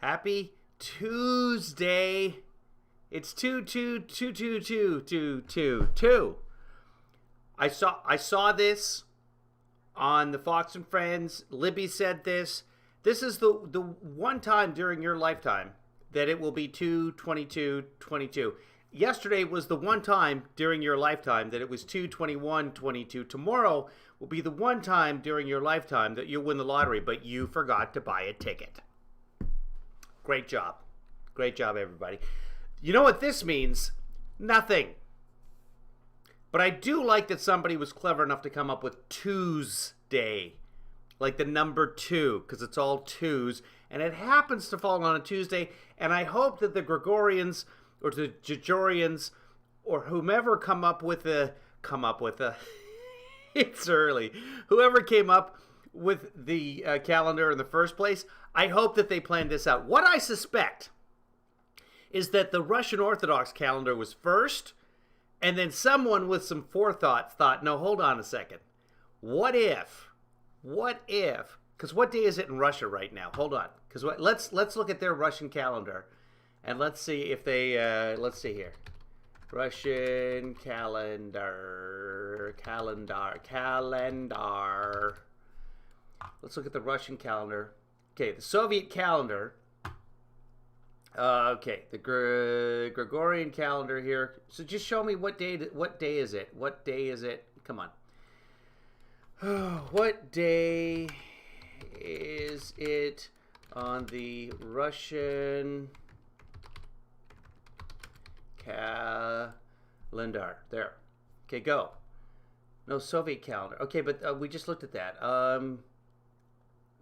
Happy Tuesday. It's 2-2-2-2-2-2-2-2. I saw this on the Fox and Friends. Libby said this. This is the one time during your lifetime that it will be 2-22-22. Yesterday was the one time during your lifetime that it was 2-21-22. Tomorrow will be the one time during your lifetime that you'll win the lottery, but you forgot to buy a ticket. Great job. Great job, everybody. You know what this means? Nothing. But I do like that somebody was clever enough to come up with Tuesday, like the number 2, because it's all twos, and it happens to fall on a Tuesday, and I hope that the Gregorians or the Gregorians or whomever come up with a it's early. Whoever came up with the calendar in the first place, I hope that they planned this out. What I suspect is that the Russian Orthodox calendar was first, and then someone with some forethought thought, no, hold on a second. What if, because what day is it in Russia right now? Hold on, because let's look at their Russian calendar, and let's see if they, let's see here. Russian calendar. Let's look at the Russian calendar. Okay, the Soviet calendar. Okay, the Gregorian calendar here. So just show me what day is it? What day is it? Come on. What day is it on the Russian calendar? There. Okay, go. No, Soviet calendar. Okay, but we just looked at that.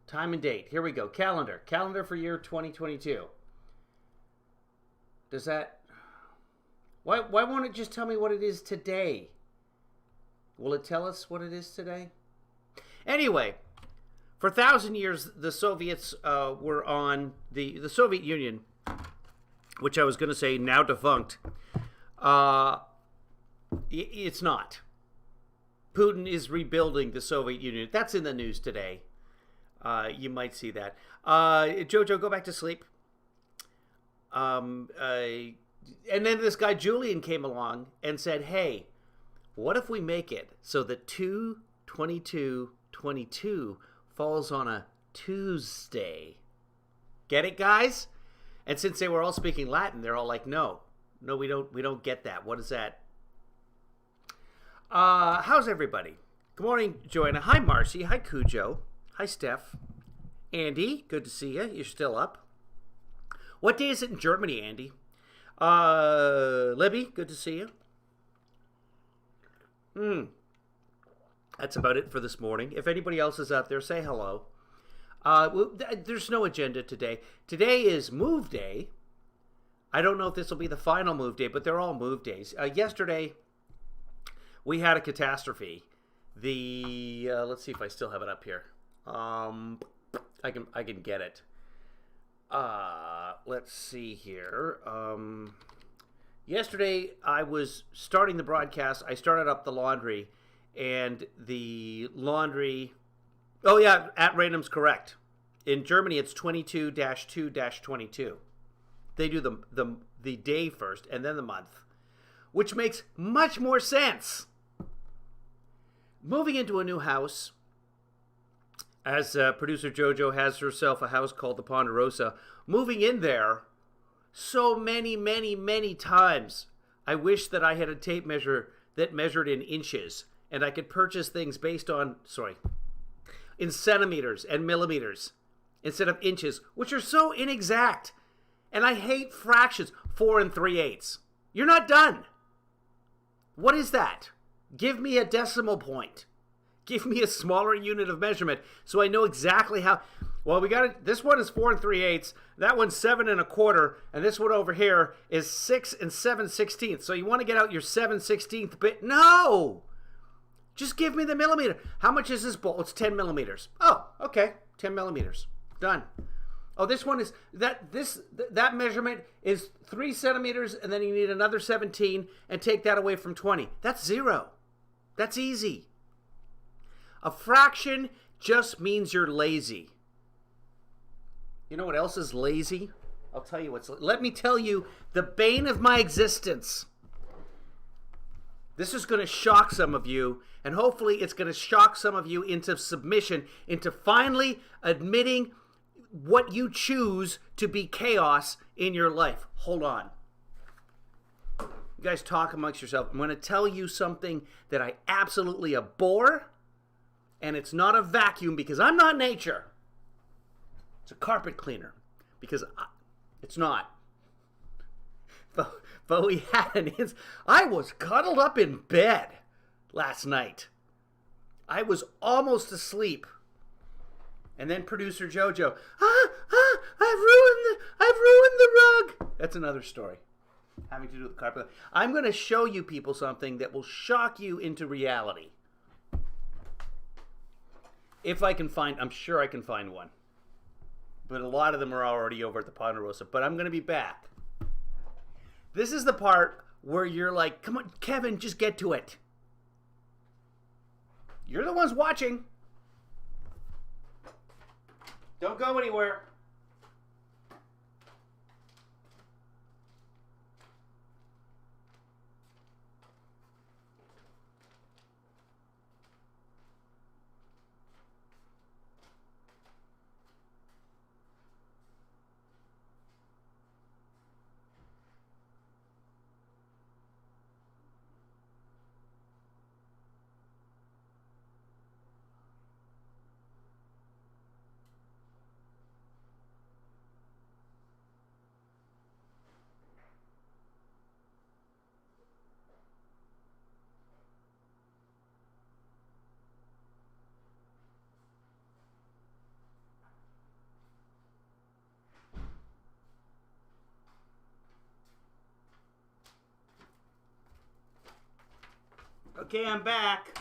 Time and date. Here we go. Calendar. Calendar for year 2022. Does that... Why won't it just tell me what it is today? Will it tell us what it is today? Anyway, for 1,000 years, the Soviets were on the Soviet Union, which I was going to say now defunct. It's not. Putin is rebuilding the Soviet Union. That's in the news today. You might see that. Jojo, go back to sleep. And then this guy Julian came along and said, hey, what if we make it so that 2-22-22 falls on a Tuesday? Get it, guys? And since they were all speaking Latin, they're all like, no, we don't get that. What is that? How's everybody? Good morning, Joanna. Hi, Marcy. Hi, Cujo. Hi, Steph. Andy, good to see you. You're still up. What day is it in Germany, Andy? Libby, good to see you. That's about it for this morning. If anybody else is out there, say hello. There's no agenda today. Today is Move Day. I don't know if this will be the final Move Day, but they're all Move Days. Yesterday, we had a catastrophe. Let's see if I still have it up here. I can get it. Let's see here. Yesterday, I was starting the broadcast. I started up the laundry, and the laundry... Oh, yeah, at random's correct. In Germany, it's 22-2-22. They do the day first, and then the month, which makes much more sense. Moving into a new house... As producer Jojo has herself a house called the Ponderosa, moving in there so many times. I wish that I had a tape measure that measured in inches, and I could purchase things based on, in centimeters and millimeters instead of inches, which are so inexact. And I hate fractions, 4 3/8. You're not done. What is that? Give me a decimal point. Give me a smaller unit of measurement so I know exactly how. Well, we got it. This one is 4 3/8. That one's 7 1/4, and this one over here is 6 7/16. So you want to get out your 7/16 bit? No, just give me the millimeter. How much is this bowl? It's 10 millimeters. Oh, okay, 10 millimeters. Done. Oh, this one is that measurement is 3 centimeters, and then you need another 17, and take that away from 20. That's 0. That's easy. A fraction just means you're lazy. You know what else is lazy? I'll tell you what's... Let me tell you the bane of my existence. This is going to shock some of you, and hopefully it's going to shock some of you into submission, into finally admitting what you choose to be chaos in your life. Hold on. You guys talk amongst yourself. I'm going to tell you something that I absolutely abhor, and it's not a vacuum because I'm not nature. It's a carpet cleaner because it's not. But we had an incident. I was cuddled up in bed last night. I was almost asleep. And then producer Jojo, I've ruined the rug. That's another story having to do with the carpet. I'm going to show you people something that will shock you into reality. If I can find, I'm sure I can find one. But a lot of them are already over at the Ponderosa. But I'm going to be back. This is the part where you're like, come on, Kevin, just get to it. You're the ones watching. Don't go anywhere. Okay, I'm back.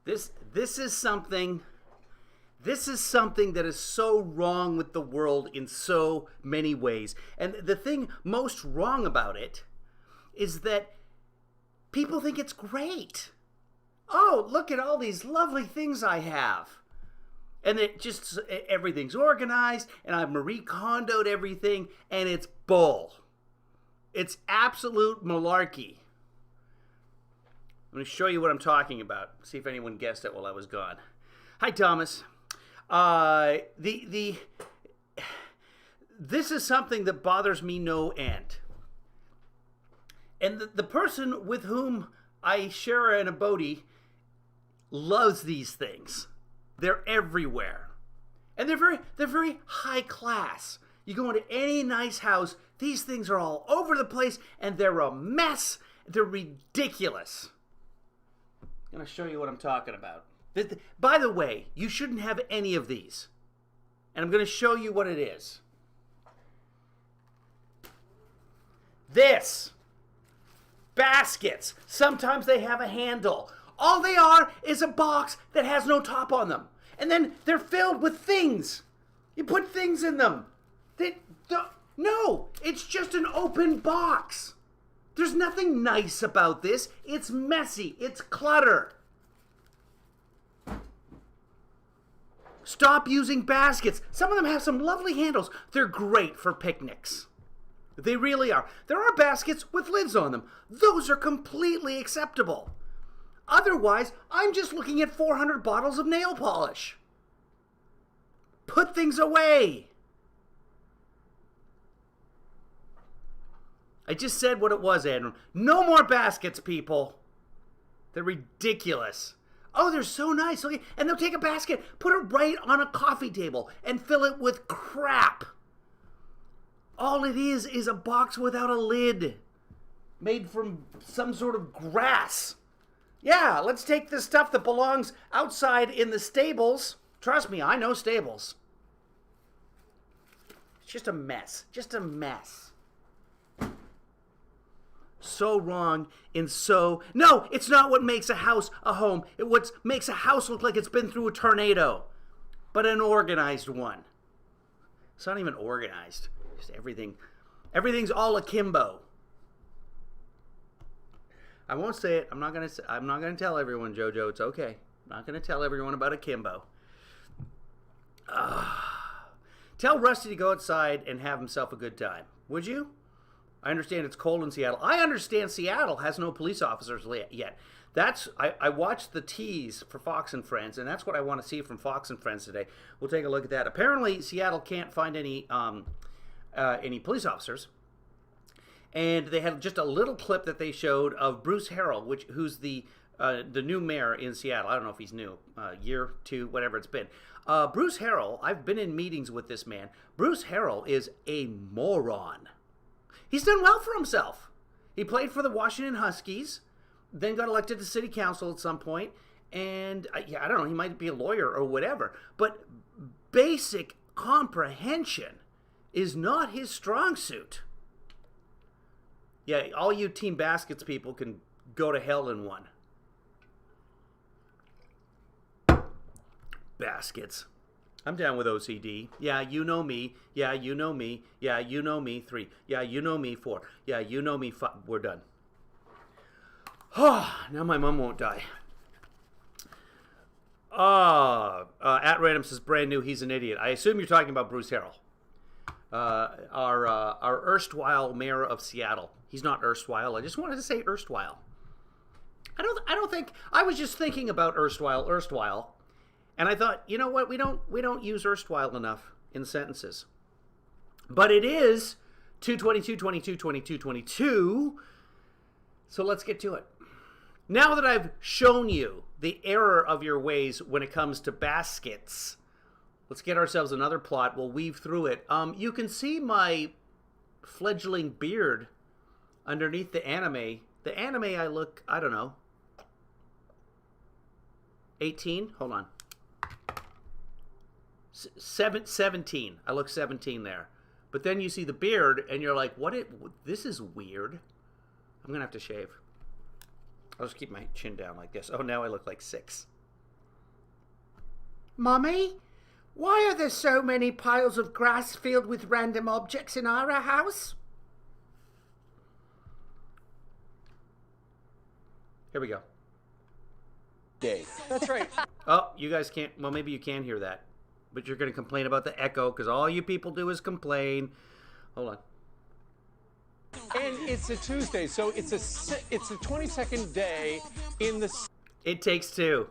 This is something that is so wrong with the world in so many ways. And the thing most wrong about it is that people think it's great. Oh, look at all these lovely things I have. And it just, everything's organized, and I've Marie Kondo'd everything, and it's bull. It's absolute malarkey. I'm going to show you what I'm talking about. See if anyone guessed it while I was gone. Hi, Thomas. This is something that bothers me no end. And the person with whom I share an abode loves these things. They're everywhere. And they're very high class. You go into any nice house, these things are all over the place, and they're a mess. They're ridiculous. I'm going to show you what I'm talking about. By the way, you shouldn't have any of these. And I'm going to show you what it is. This. Baskets. Sometimes they have a handle. All they are is a box that has no top on them. And then they're filled with things. You put things in them. No, it's just an open box. There's nothing nice about this. It's messy. It's clutter. Stop using baskets. Some of them have some lovely handles. They're great for picnics. They really are. There are baskets with lids on them. Those are completely acceptable. Otherwise, I'm just looking at 400 bottles of nail polish. Put things away. I just said what it was, Andrew. No more baskets, people. They're ridiculous. Oh, they're so nice. Okay. And they'll take a basket, put it right on a coffee table, and fill it with crap. All it is a box without a lid. Made from some sort of grass. Yeah, let's take the stuff that belongs outside in the stables. Trust me, I know stables. It's just a mess. Just a mess. So wrong in so... No, it's not what makes a house a home. It's what makes a house look like it's been through a tornado. But an organized one. It's not even organized. Just everything. Everything's all akimbo. I won't say it. I'm not gonna tell everyone, Jojo. It's okay. Not going to tell everyone about Akimbo. Tell Rusty to go outside and have himself a good time. Would you? I understand it's cold in Seattle. I understand Seattle has no police officers yet. I watched the tease for Fox and Friends, and that's what I want to see from Fox and Friends today. We'll take a look at that. Apparently, Seattle can't find any police officers, and they had just a little clip that they showed of Bruce Harrell, who's the new mayor in Seattle. I don't know if he's new, year, two, whatever it's been. Bruce Harrell, I've been in meetings with this man. Bruce Harrell is a moron. He's done well for himself. He played for the Washington Huskies, then got elected to city council at some point, and I don't know, he might be a lawyer or whatever, but basic comprehension is not his strong suit. Yeah, all you Team Baskets people can go to hell in one. Baskets. I'm down with OCD. Yeah, you know me. Yeah, you know me. Yeah, you know me. 3. Yeah, you know me. 4. Yeah, you know me. 5. We're done. Now my mom won't die. At Random says brand new. He's an idiot. I assume you're talking about Bruce Harrell, our erstwhile mayor of Seattle. He's not erstwhile. I just wanted to say erstwhile. I don't think. I was just thinking about erstwhile. And I thought, you know what? We don't use erstwhile enough in sentences. But it is 2/22/22/22/22. So let's get to it. Now that I've shown you the error of your ways when it comes to baskets, let's get ourselves another plot. We'll weave through it. You can see my fledgling beard underneath the anime. The anime I look, I don't know, 18? Hold on. 17. I look 17 there. But then you see the beard and you're like, this is weird. I'm going to have to shave. I'll just keep my chin down like this. Oh, now I look like 6. Mommy, why are there so many piles of grass filled with random objects in our house? Here we go. Day. That's right. Oh, you guys can't. Well, maybe you can hear that. But you're going to complain about the echo because all you people do is complain. Hold on. And it's a Tuesday, so it's a 22nd day in the... It Takes Two.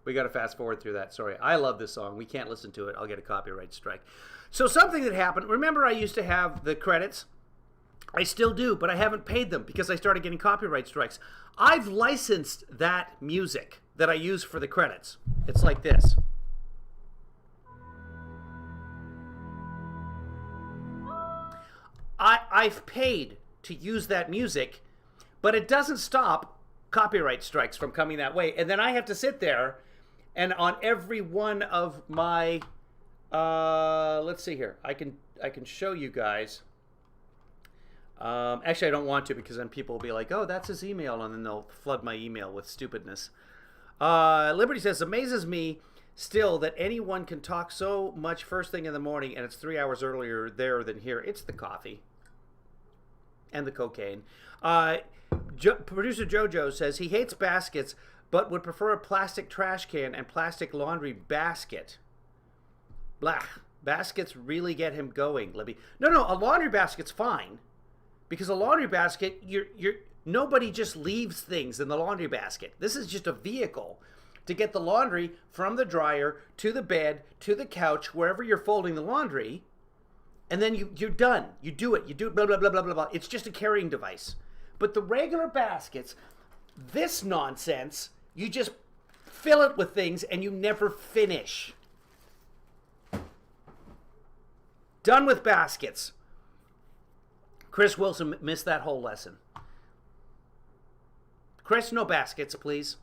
We got to fast forward through that. Sorry. I love this song. We can't listen to it. I'll get a copyright strike. So something that happened. Remember I used to have the credits? I still do, but I haven't paid them because I started getting copyright strikes. I've licensed that music that I use for the credits. It's like this. I've paid to use that music, but it doesn't stop copyright strikes from coming that way. And then I have to sit there and on every one of my, let's see here. I can show you guys. Actually, I don't want to because then people will be like, oh, that's his email. And then they'll flood my email with stupidness. Liberty says, amazes me still that anyone can talk so much first thing in the morning and it's 3 hours earlier there than here. It's the coffee and the cocaine. Producer Jojo says he hates baskets but would prefer a plastic trash can and plastic laundry basket. Blah. Baskets really get him going, Libby. No, a laundry basket's fine. Because a laundry basket, nobody just leaves things in the laundry basket. This is just a vehicle to get the laundry from the dryer to the bed, to the couch, wherever you're folding the laundry. And then you're done. You do it, blah, blah, blah, blah, blah, blah. It's just a carrying device. But the regular baskets, this nonsense, you just fill it with things and you never finish. Done with baskets. Chris Wilson missed that whole lesson. Chris, no baskets, please.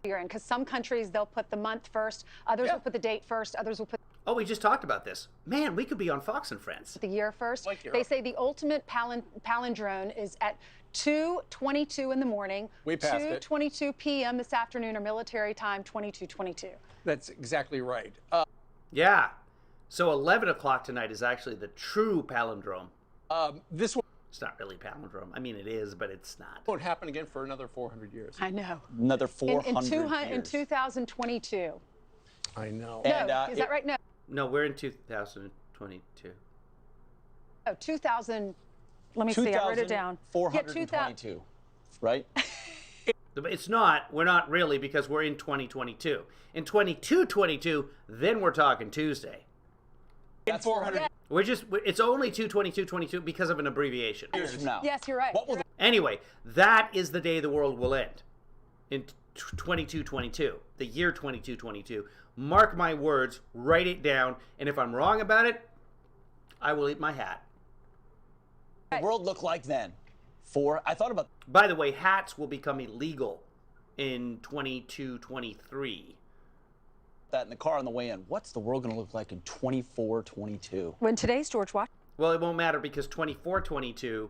You're in, because some countries, they'll put the month first, others will put the date first, others will put... Oh, we just talked about this. Man, we could be on Fox and Friends. The year first. They say the ultimate palindrome is at 2:22 in the morning. We passed it. 2:22 p.m. this afternoon, or military time, 22:22. That's exactly right. Yeah. So 11 o'clock tonight is actually the true palindrome. This one. It's not really palindrome. I mean, it is, but it's not. Won't happen again for another 400 years. I know. Another 400 In years. 2022. I know. And, No, is that right? No. No, we're in 2022. Oh, 2000. Let me see. I wrote it down. 422, right? It's not. We're not really, because we're in 2022. In 2222, then we're talking Tuesday. That's 400 It's only 2/22/22 because of an abbreviation. years from now. Yes, you're right. What will Anyway, that is the day the world will end. In 2222, the year 2222. Mark my words, write it down, and if I'm wrong about it, I will eat my hat. the world look like then? I thought about By the way, hats will become illegal in 2223. that in the car on the way in. What's the world going to look like in 2422? When today's George Washington. Well, it won't matter because 2422,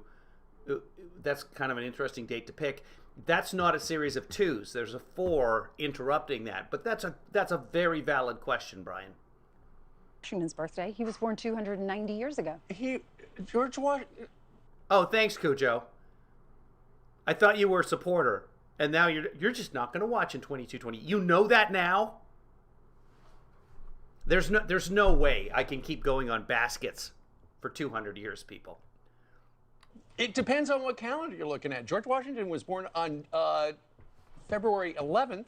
that's kind of an interesting date to pick. That's not a series of twos. There's a 4 interrupting that. But that's a very valid question, Brian. Washington's birthday. He was born 290 years ago. George Washington. Oh, thanks, Cujo. I thought you were a supporter, and now you're just not going to watch in 2220. You know that now? There's no way I can keep going on baskets for 200 years, people. It depends on what calendar you're looking at. George Washington was born on February 11th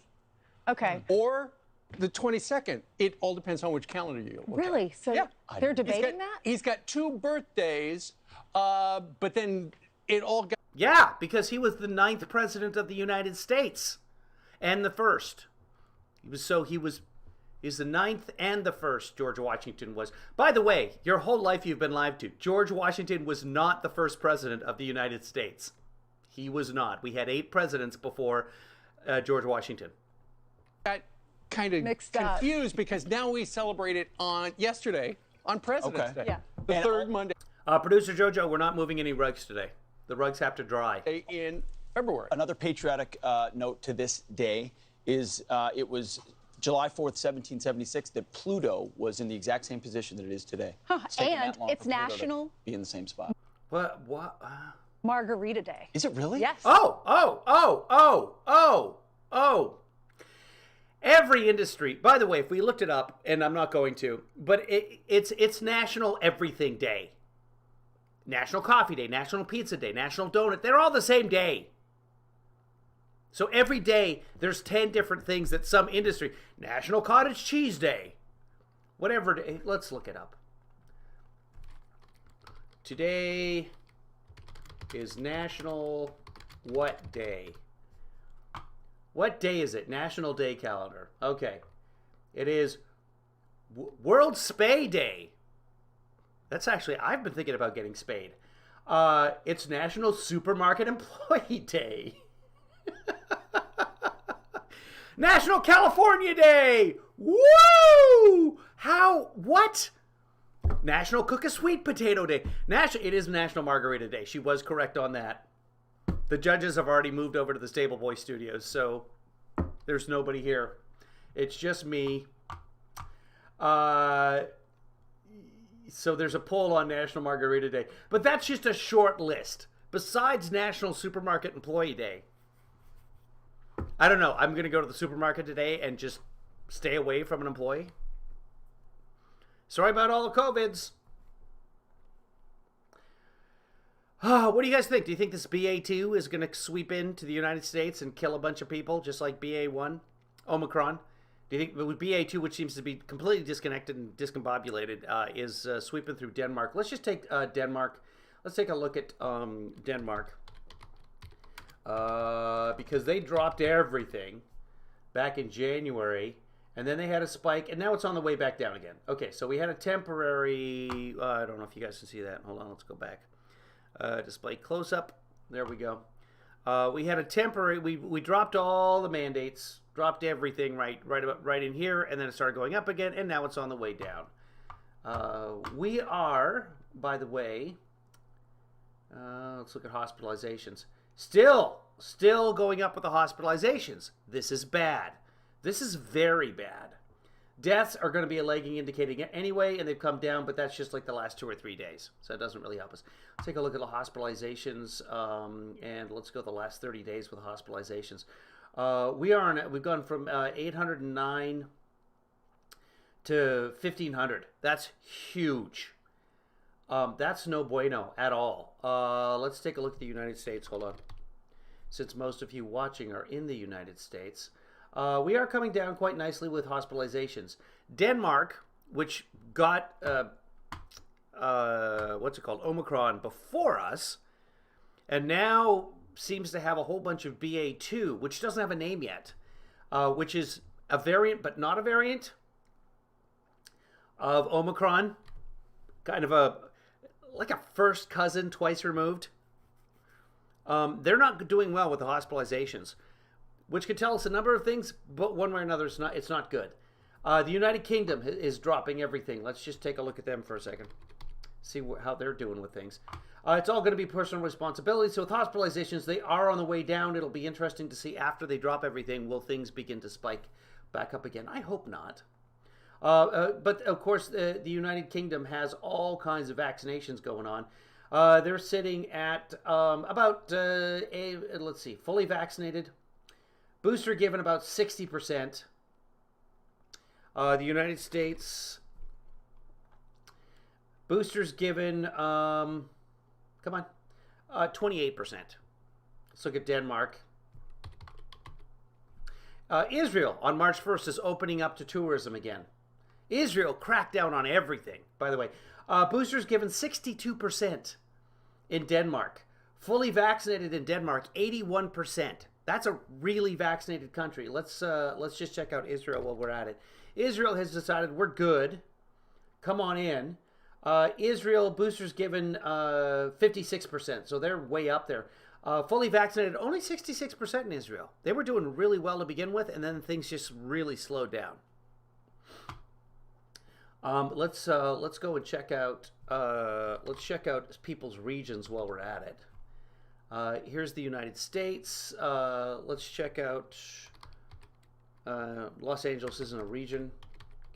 Okay. or the 22nd. It all depends on which calendar you look at. Really? So Yeah. they're debating that? He's got 2 birthdays, but then it all got. Yeah, because he was the 9th president of the United States and the 1st. He's the 9th and the 1st, George Washington was. By the way, your whole life you've been lied to. George Washington was not the first president of the United States. He was not. We had 8 presidents before George Washington. Got kind of Mixed up. confused because now we celebrate it on yesterday on President's Okay. Day. Yeah. The And third Monday Producer Jojo, we're not moving any rugs today. The rugs have to dry. in February. Another patriotic note to this day is it was July 4th, 1776, that Pluto was in the exact same position that it is today. It's taken And that long it's for Pluto to national be in the same spot. What? Margarita Day. Is it really? Yes. Oh. Every industry, by the way, if we looked it up, and I'm not going to, but it's National Everything Day. National Coffee Day, National Pizza Day, National Donut. They're all the same day. So every day, there's 10 different things that some industry. National Cottage Cheese Day. Whatever day. Let's look it up. Today is National what day? What day is it? National Day Calendar. Okay. It is World Spay Day. That's actually, I've been thinking about getting spayed. It's National Supermarket Employee Day. National California Day. Woo! What? National Cook a Sweet Potato Day. It is National Margarita Day. She was correct on that. The judges have already moved over to the Stable Boy Studios, so there's nobody here. It's just me. So there's a poll on National Margarita Day. But that's just a short list. Besides National Supermarket Employee Day. I don't know. I'm going to go to the supermarket today and just stay away from an employee. Sorry about all the COVIDs. What do you guys think? Do you think this BA2 is going to sweep into the United States and kill a bunch of people, just like BA1, Omicron? Do you think with BA2, which seems to be completely disconnected and discombobulated, is sweeping through Denmark? Let's just take Denmark. Let's take a look at Denmark. Because they dropped everything back in January, and then they had a spike, and now it's on the way back down again. Okay, so we had a temporary, I don't know if you guys can see that. Hold on, let's go back. Display close-up. There we go. We had a temporary, we dropped all the mandates, dropped everything right in here, and then it started going up again, and now it's on the way down. We are, by the way, let's look at hospitalizations. Still going up with the hospitalizations. This is bad. This is very bad. Deaths are going to be a lagging indicator anyway, and they've come down, but that's just like the last 2 or 3 days. So it doesn't really help us. Let's take a look at the hospitalizations, and let's go the last 30 days with hospitalizations. We've gone from 809 to 1,500. That's huge. That's no bueno at all. Let's take a look at the United States. Hold on. Since most of you watching are in the United States, we are coming down quite nicely with hospitalizations. Denmark, which got, what's it called, Omicron before us, and now seems to have a whole bunch of BA2, which doesn't have a name yet, which is a variant but not a variant of Omicron, kind of like a first cousin twice removed. They're not doing well with the hospitalizations, which could tell us a number of things, but one way or another, it's not good. The United Kingdom is dropping everything. Let's just take a look at them for a second, see how they're doing with things. It's all going to be personal responsibility. So with hospitalizations, they are on the way down. It'll be interesting to see after they drop everything, will things begin to spike back up again? I hope not. But of course, the United Kingdom has all kinds of vaccinations going on. They're sitting at about, let's see, fully vaccinated. Booster given about 60%. The United States, boosters given, come on, 28%. Let's look at Denmark. Israel on March 1st is opening up to tourism again. Israel cracked down on everything, by the way. Boosters given 62% in Denmark. Fully vaccinated in Denmark, 81%. That's a really vaccinated country. Let's just check out Israel while we're at it. Israel has decided we're good. Come on in. Israel, boosters given 56%, so they're way up there. Fully vaccinated, only 66% in Israel. They were doing really well to begin with, and then things just really slowed down. Let's go and check out. Let's check out people's regions while we're at it. Here's the United States. Let's check out. Los Angeles isn't a region.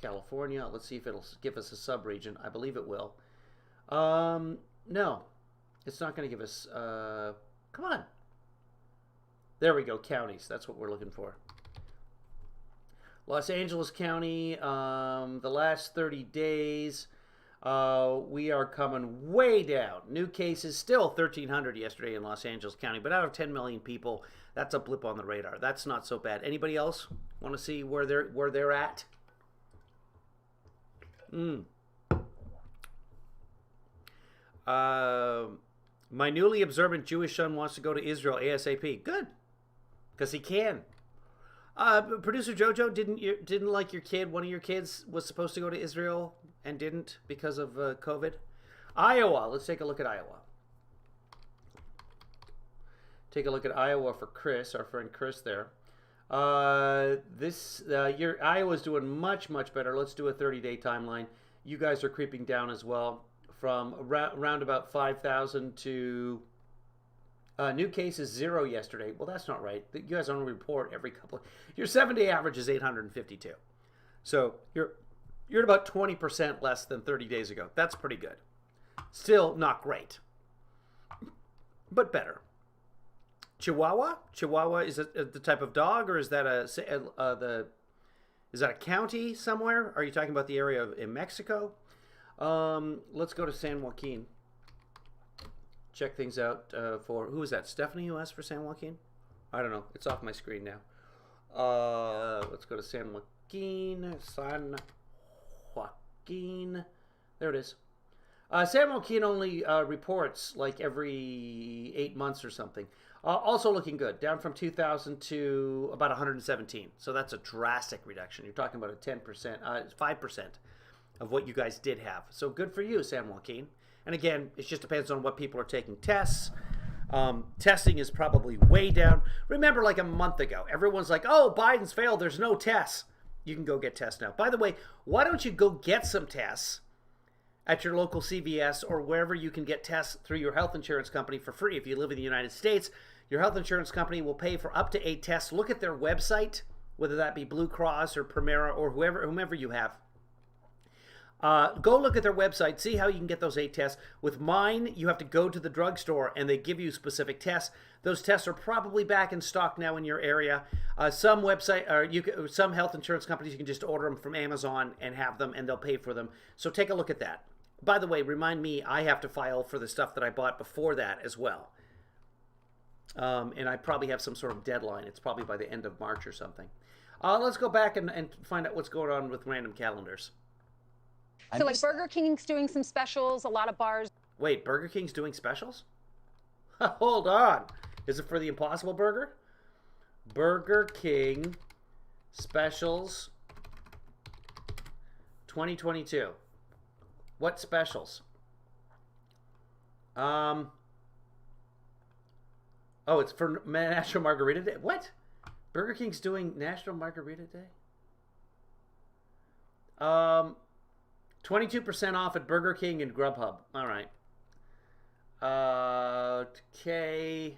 California. Let's see if it'll give us a sub-region. I believe it will. No, it's not going to give us. Come on. There we go. Counties. That's what we're looking for. Los Angeles County, the last 30 days, we are coming way down. New cases, still 1,300 yesterday in Los Angeles County, but out of 10 million people, that's a blip on the radar. That's not so bad. Anybody else want to see where they're at? My newly observant Jewish son wants to go to Israel ASAP. Good, because he can. Producer Jojo, didn't like your kid? One of your kids was supposed to go to Israel and didn't because of COVID. Iowa. Let's take a look at Iowa. Take a look at Iowa for Chris, our friend Chris there. Iowa's doing much better. Let's do a 30-day timeline. You guys are creeping down as well, from around about 5,000 to. New cases 0 yesterday. Well, that's not right. You guys only report every couple. Your 7-day average is 852. So you're at about 20% less than 30 days ago. That's pretty good. Still not great, but better. Chihuahua. Chihuahua, is it the type of dog, or is that is that a county somewhere? Are you talking about the area in Mexico? Let's go to San Joaquin. Check things out for, who is that? Stephanie who asked for San Joaquin? I don't know. It's off my screen now. Let's go to San Joaquin. San Joaquin. There it is. San Joaquin only reports like every 8 months or something. Also looking good. Down from 2,000 to about 117. So that's a drastic reduction. You're talking about a 10%, 5% of what you guys did have. So good for you, San Joaquin. And again, it just depends on what people are taking tests. Testing is probably way down. Remember, like a month ago, everyone's like, oh, Biden's failed. There's no tests. You can go get tests now. By the way, why don't you go get some tests at your local CVS or wherever you can get tests through your health insurance company for free? If you live in the United States, your health insurance company will pay for up to 8 tests. Look at their website whether that be Blue Cross or Primera or whomever you have. Go look at their website, see how you can get those 8 tests. With mine, you have to go to the drugstore and they give you specific tests. Those tests are probably back in stock now in your area. Some some health insurance companies, you can just order them from Amazon and have them, and they'll pay for them. So take a look at that. By the way, remind me, I have to file for the stuff that I bought before that as well. And I probably have some sort of deadline. It's probably by the end of March or something. Let's go back and find out what's going on with random calendars. So like Burger King's doing some specials, a lot of bars. Wait, Burger King's doing specials? Hold on. Is it for the Impossible Burger? Burger King specials 2022. What specials? Oh, it's for National Margarita Day. What? Burger King's doing National Margarita Day? 22% off at Burger King and Grubhub. All right. Okay.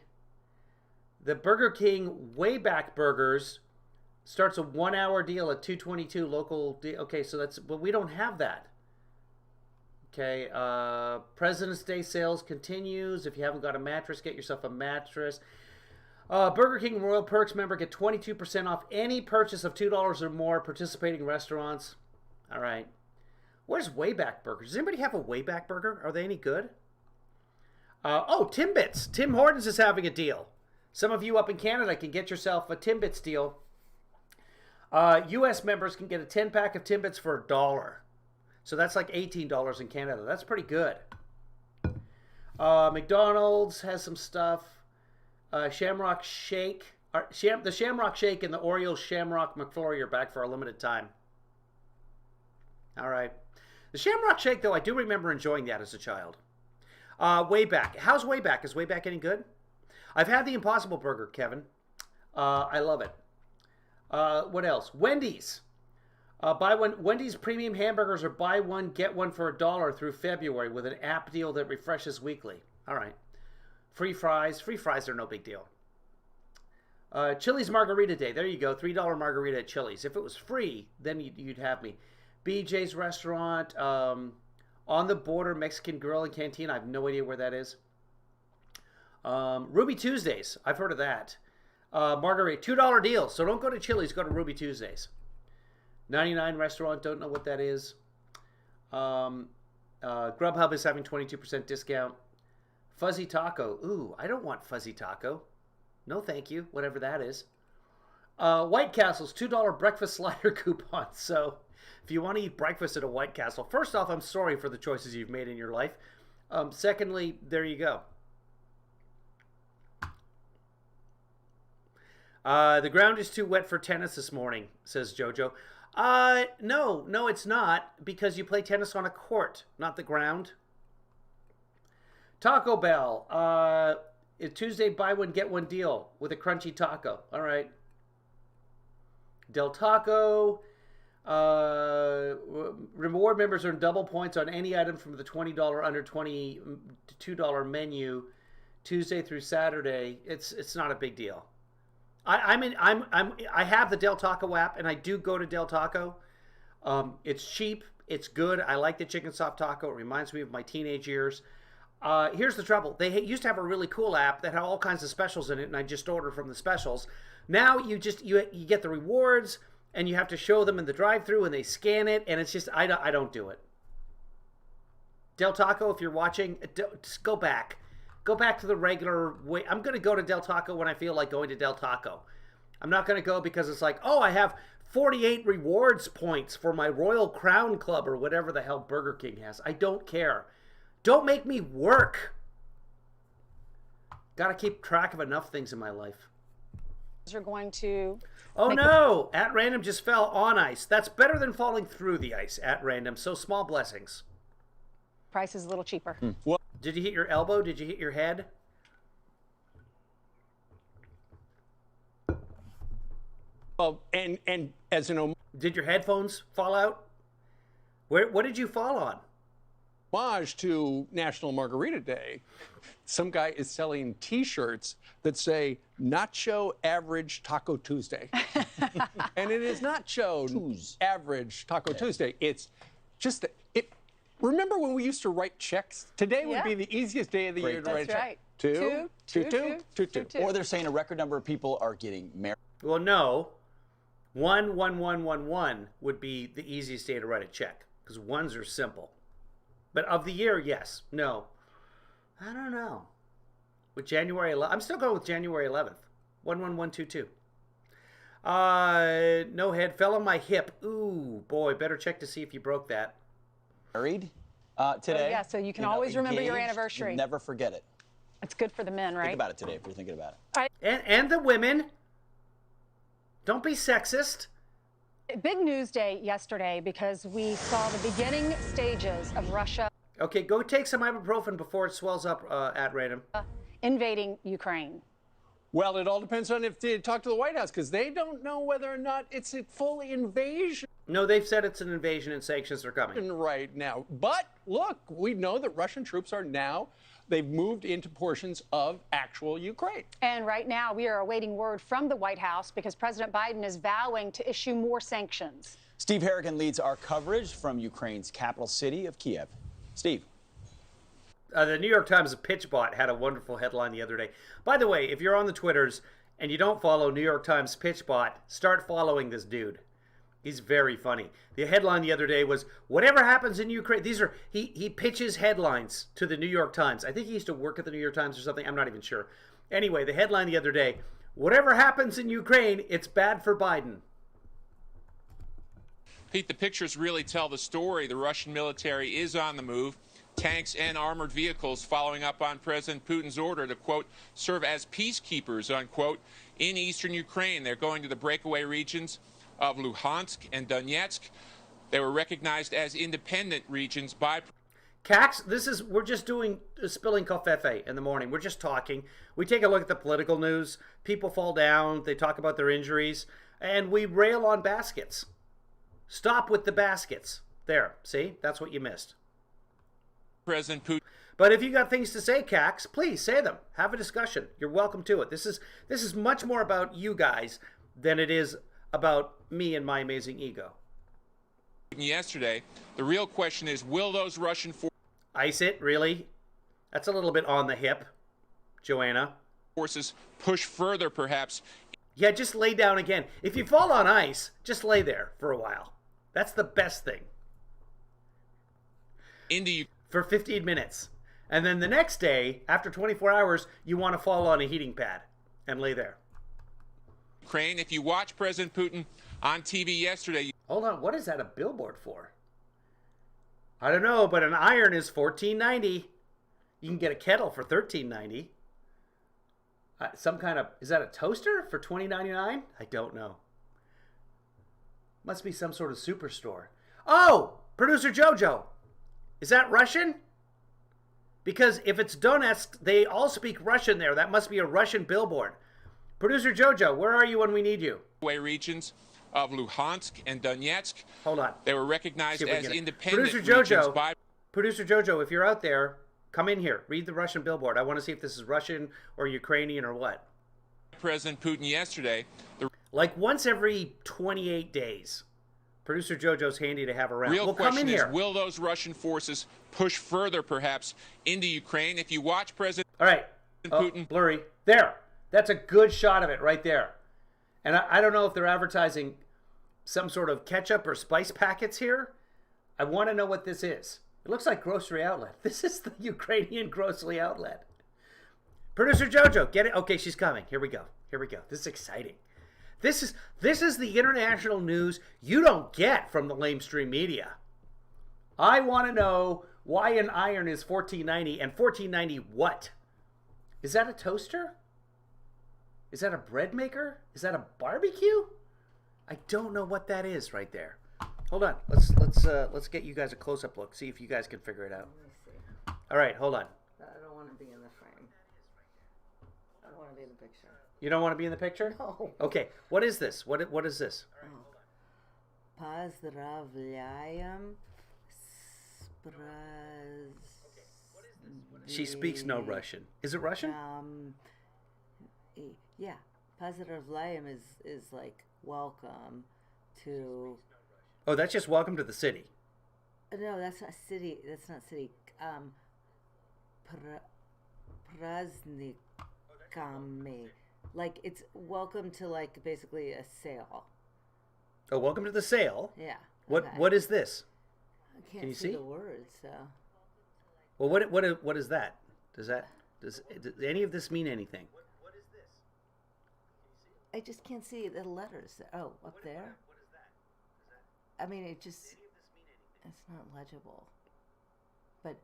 The Burger King Wayback Burgers starts a 1-hour deal at $2.22 local. Okay, so that's, but we don't have that. Okay. President's Day sales continues. If you haven't got a mattress, get yourself a mattress. Burger King Royal Perks member get 22% off any purchase of $2 or more. Participating restaurants. All right. Where's Wayback Burgers? Does anybody have a Wayback Burger? Are they any good? Oh, Timbits. Tim Hortons is having a deal. Some of you up in Canada can get yourself a Timbits deal. U.S. members can get a 10-pack of Timbits for $1. So that's like $18 in Canada. That's pretty good. McDonald's has some stuff. Shamrock Shake. The Shamrock Shake and the Oreo Shamrock McFlurry are back for a limited time. All right. The Shamrock Shake, though, I do remember enjoying that as a child. Wayback. How's Wayback? Is Wayback any good? I've had the Impossible Burger, Kevin. I love it. What else? Wendy's. Wendy's premium hamburgers are buy one, get one for $1 through February with an app deal that refreshes weekly. All right. Free fries. Free fries are no big deal. Chili's Margarita Day. There you go. $3 margarita at Chili's. If it was free, then you'd have me. BJ's Restaurant, On the Border Mexican Grill and Canteen. I have no idea where that is. Ruby Tuesdays. I've heard of that. Margarita, $2 deal. So don't go to Chili's. Go to Ruby Tuesdays. 99 Restaurant. Don't know what that is. Grubhub is having 22% discount. Fuzzy Taco. Ooh, I don't want Fuzzy Taco. No, thank you. Whatever that is. White Castle's $2 breakfast slider coupon. So if you want to eat breakfast at a White Castle, first off, I'm sorry for the choices you've made in your life. Secondly, there you go. The ground is too wet for tennis this morning, says Jojo. No, it's not, because you play tennis on a court, not the ground. Taco Bell. Tuesday, buy one, get one deal with a crunchy taco. All right. Del Taco. Reward members earn double points on any item from the $20 under $22 menu Tuesday through Saturday. It's not a big deal. I have the Del Taco app, and I do go to Del Taco. It's cheap. It's good. I like the chicken soft taco. It reminds me of my teenage years. Here's the trouble. They used to have a really cool app that had all kinds of specials in it, and I just ordered from the specials. Now you get the rewards, and you have to show them in the drive-thru, and they scan it, and it's just, I don't do it. Del Taco, if you're watching, just go back. Go back to the regular way. I'm going to go to Del Taco when I feel like going to Del Taco. I'm not going to go because it's like, oh, I have 48 rewards points for my Royal Crown Club or whatever the hell Burger King has. I don't care. Don't make me work. Got to keep track of enough things in my life. You're going to... Oh no! At random just fell on ice. That's better than falling through the ice at random. So small blessings. Price is a little cheaper. Well, did you hit your elbow? Did you hit your head? And as an... Did your headphones fall out? What did you fall on? homage to National Margarita Day, some guy is selling T-shirts that say Nacho Average Taco Tuesday. And it is Nacho Average Taco Tuesday. It's just, remember when we used to write checks? Today would be the easiest day of the year to write a check. Two. Or they're saying a record number of people are getting married. Well, no. 11111 would be the easiest day to write a check because ones are simple. But of the year, yes. No. I don't know. With January 11th, I'm still going with January 11th. 11122. No head fell on my hip. Ooh, boy, better check to see if you broke that. Married today. Oh, yeah, so you can always remember your engaged, anniversary. You'll never forget it. It's good for the men, right? Think about it today if you're thinking about it. All right. And the women. Don't be sexist. Big news day yesterday because we saw the beginning stages of Russia Okay, go take some ibuprofen before it swells up at random. invading Ukraine. Well, it all depends on if they talk to the White House, because they don't know whether or not it's a full invasion No, they've said it's an invasion and sanctions are coming. right now. But look, we know that Russian troops are now, they've moved into portions of actual Ukraine. And right now, we are awaiting word from the White House because President Biden is vowing to issue more sanctions. Steve Harrigan leads our coverage from Ukraine's capital city of Kiev. Steve. The New York Times PitchBot had a wonderful headline the other day. By the way, if you're on the Twitters and you don't follow New York Times PitchBot, start following this dude. He's very funny. The headline the other day was, whatever happens in Ukraine, he pitches headlines to the New York Times. I think he used to work at the New York Times or something. I'm not even sure. Anyway, the headline the other day, whatever happens in Ukraine, it's bad for Biden. Pete, the pictures really tell the story. The Russian military is on the move. Tanks and armored vehicles following up on President Putin's order to, quote, serve as peacekeepers, unquote, in eastern Ukraine. They're going to the breakaway regions of Luhansk and Donetsk. They were recognized as independent regions by... Cax, we're just doing spilling Covfefe in the morning. We're just talking. We take a look at the political news. People fall down. They talk about their injuries. And we rail on baskets. Stop with the baskets. There, see? That's what you missed. President Putin. But if you got things to say, Cax, please say them. Have a discussion. You're welcome to it. This is much more about you guys than it is about me and my amazing ego. Yesterday, the real question is, will those Russian Ice it, really? That's a little bit on the hip, Joanna. forces push further, perhaps? Yeah, just lay down again. If you fall on ice, just lay there for a while. That's the best thing. Into For 15 minutes. And then the next day, after 24 hours, you want to fall on a heating pad and lay there. Ukraine. If you watch President Putin on TV yesterday, Hold on, what is that a billboard for? I don't know, but an iron is $14.90. You can get a kettle for $13.90. Some kind of, is that a toaster for $20.99? I don't know. Must be some sort of superstore. Oh, producer Jojo. Is that Russian? Because if it's Donetsk, they all speak Russian there. That must be a Russian billboard. Producer Jojo, where are you when we need you? regions of Luhansk and Donetsk. Hold on. They were recognized as independent Producer regions Jojo, by Producer Jojo, if you're out there, come in here. Read the Russian billboard. I want to see if this is Russian or Ukrainian or what. President Putin yesterday. Like once every 28 days. Producer Jojo's handy to have around. Real Well, come in question is, here. will those Russian forces push further, perhaps, into Ukraine? If you watch President All right. Putin, Blurry. There. That's a good shot of it right there. And I don't know if they're advertising some sort of ketchup or spice packets here. I want to know what this is. It looks like grocery outlet. This is the Ukrainian grocery outlet. Producer Jojo, get it? Okay, she's coming. Here we go. Here we go. This is exciting. This is the international news you don't get from the lamestream media. I want to know why an iron is $14.90 and $14.90 what? Is that a toaster? Is that a bread maker? Is that a barbecue? I don't know what that is right there. Hold on. Let's get you guys a close-up look. See if you guys can figure it out. Let me see. All right, hold on. I don't want to be in the frame. I don't want to be in the picture. You don't want to be in the picture? No. Okay. What is this? What is this? Поздравляем She speaks no Russian. Is it Russian? Yeah. Pozdravляем is like welcome to. Oh, that's just welcome to the city. No, that's not city. That's not city. Praznikami. Like it's welcome to like basically a sale. Oh, welcome to the sale. Yeah. What okay. What is this? I can't Can you see see the words. So. Well, what is that? Does any of this mean anything? What is this? I just can't see the letters. Oh, up there. What is that? I mean, it just. It's not legible. But.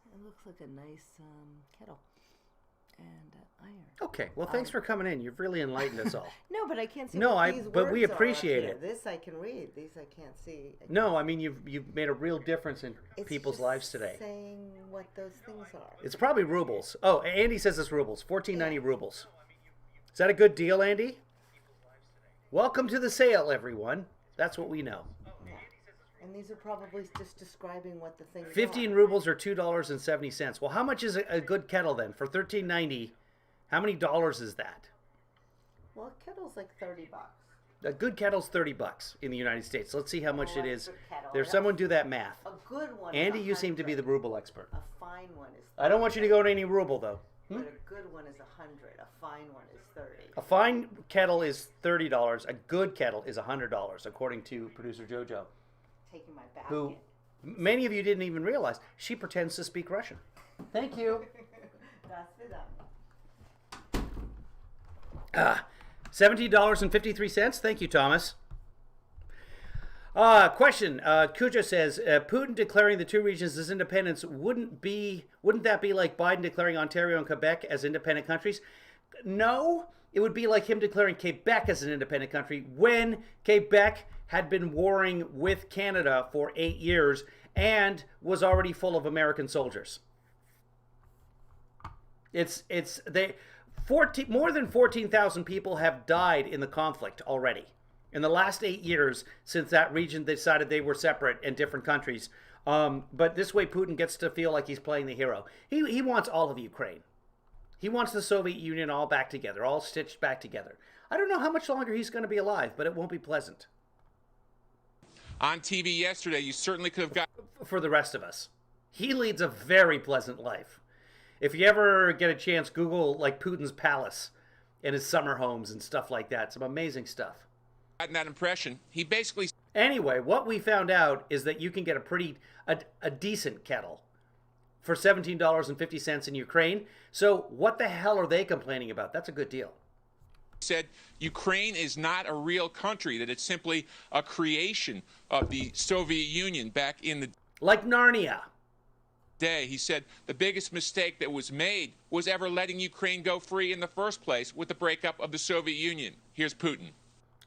It looks like a nice kettle and iron. Okay, well, thanks for coming in. You've really enlightened us all. No, but I can't see. No, what these but we words are up appreciate here. it. This I can read. These I can't see. No, I mean you've made a real difference in It's people's just lives today. Saying what those things are. It's probably rubles. Oh, Andy says it's rubles. 14.90 rubles. Is that a good deal, Andy? Welcome to the sale, everyone. That's what we know. And these are probably just describing what the things 15 are. rubles or $2.70. Well, how much is a good kettle then? For $13.90, how many dollars is that? Well, a kettle's like $30. A good kettle's $30 in the United States. Let's see how much it is. Electric kettle. There's someone do that math. A good one. Andy, is you seem to be the 100. ruble expert. A fine one is. 30. I don't want you to go to any ruble though. But a good one is 100. A fine one is 30. A fine kettle is $30. A good kettle is $100, according to producer JoJo, Taking my back who in. many of you didn't even realize she pretends to speak Russian. Thank you. Das vidanya. $17.53. Thank you, Thomas. Question. Cujo says, Putin declaring the two regions as independence wouldn't that be like Biden declaring Ontario and Quebec as independent countries? No, it would be like him declaring Quebec as an independent country when Quebec had been warring with Canada for 8 years and was already full of American soldiers. More than 14,000 people have died in the conflict already. In the last 8 years since that region decided they were separate and different countries. But this way Putin gets to feel like he's playing the hero. He wants all of Ukraine. He wants the Soviet Union all back together, all stitched back together. I don't know how much longer he's going to be alive, but it won't be pleasant. On TV yesterday, you certainly could have got... For the rest of us. He leads a very pleasant life. If you ever get a chance, Google like Putin's palace and his summer homes and stuff like that. Some amazing stuff. Gotten that impression. He basically... Anyway, what we found out is that you can get a decent kettle for $17.50 in Ukraine. So what the hell are they complaining about? That's a good deal. Said Ukraine is not a real country, that it's simply a creation of the Soviet Union back in the... Like Narnia. Day. He said the biggest mistake that was made was ever letting Ukraine go free in the first place with the breakup of the Soviet Union. Here's Putin.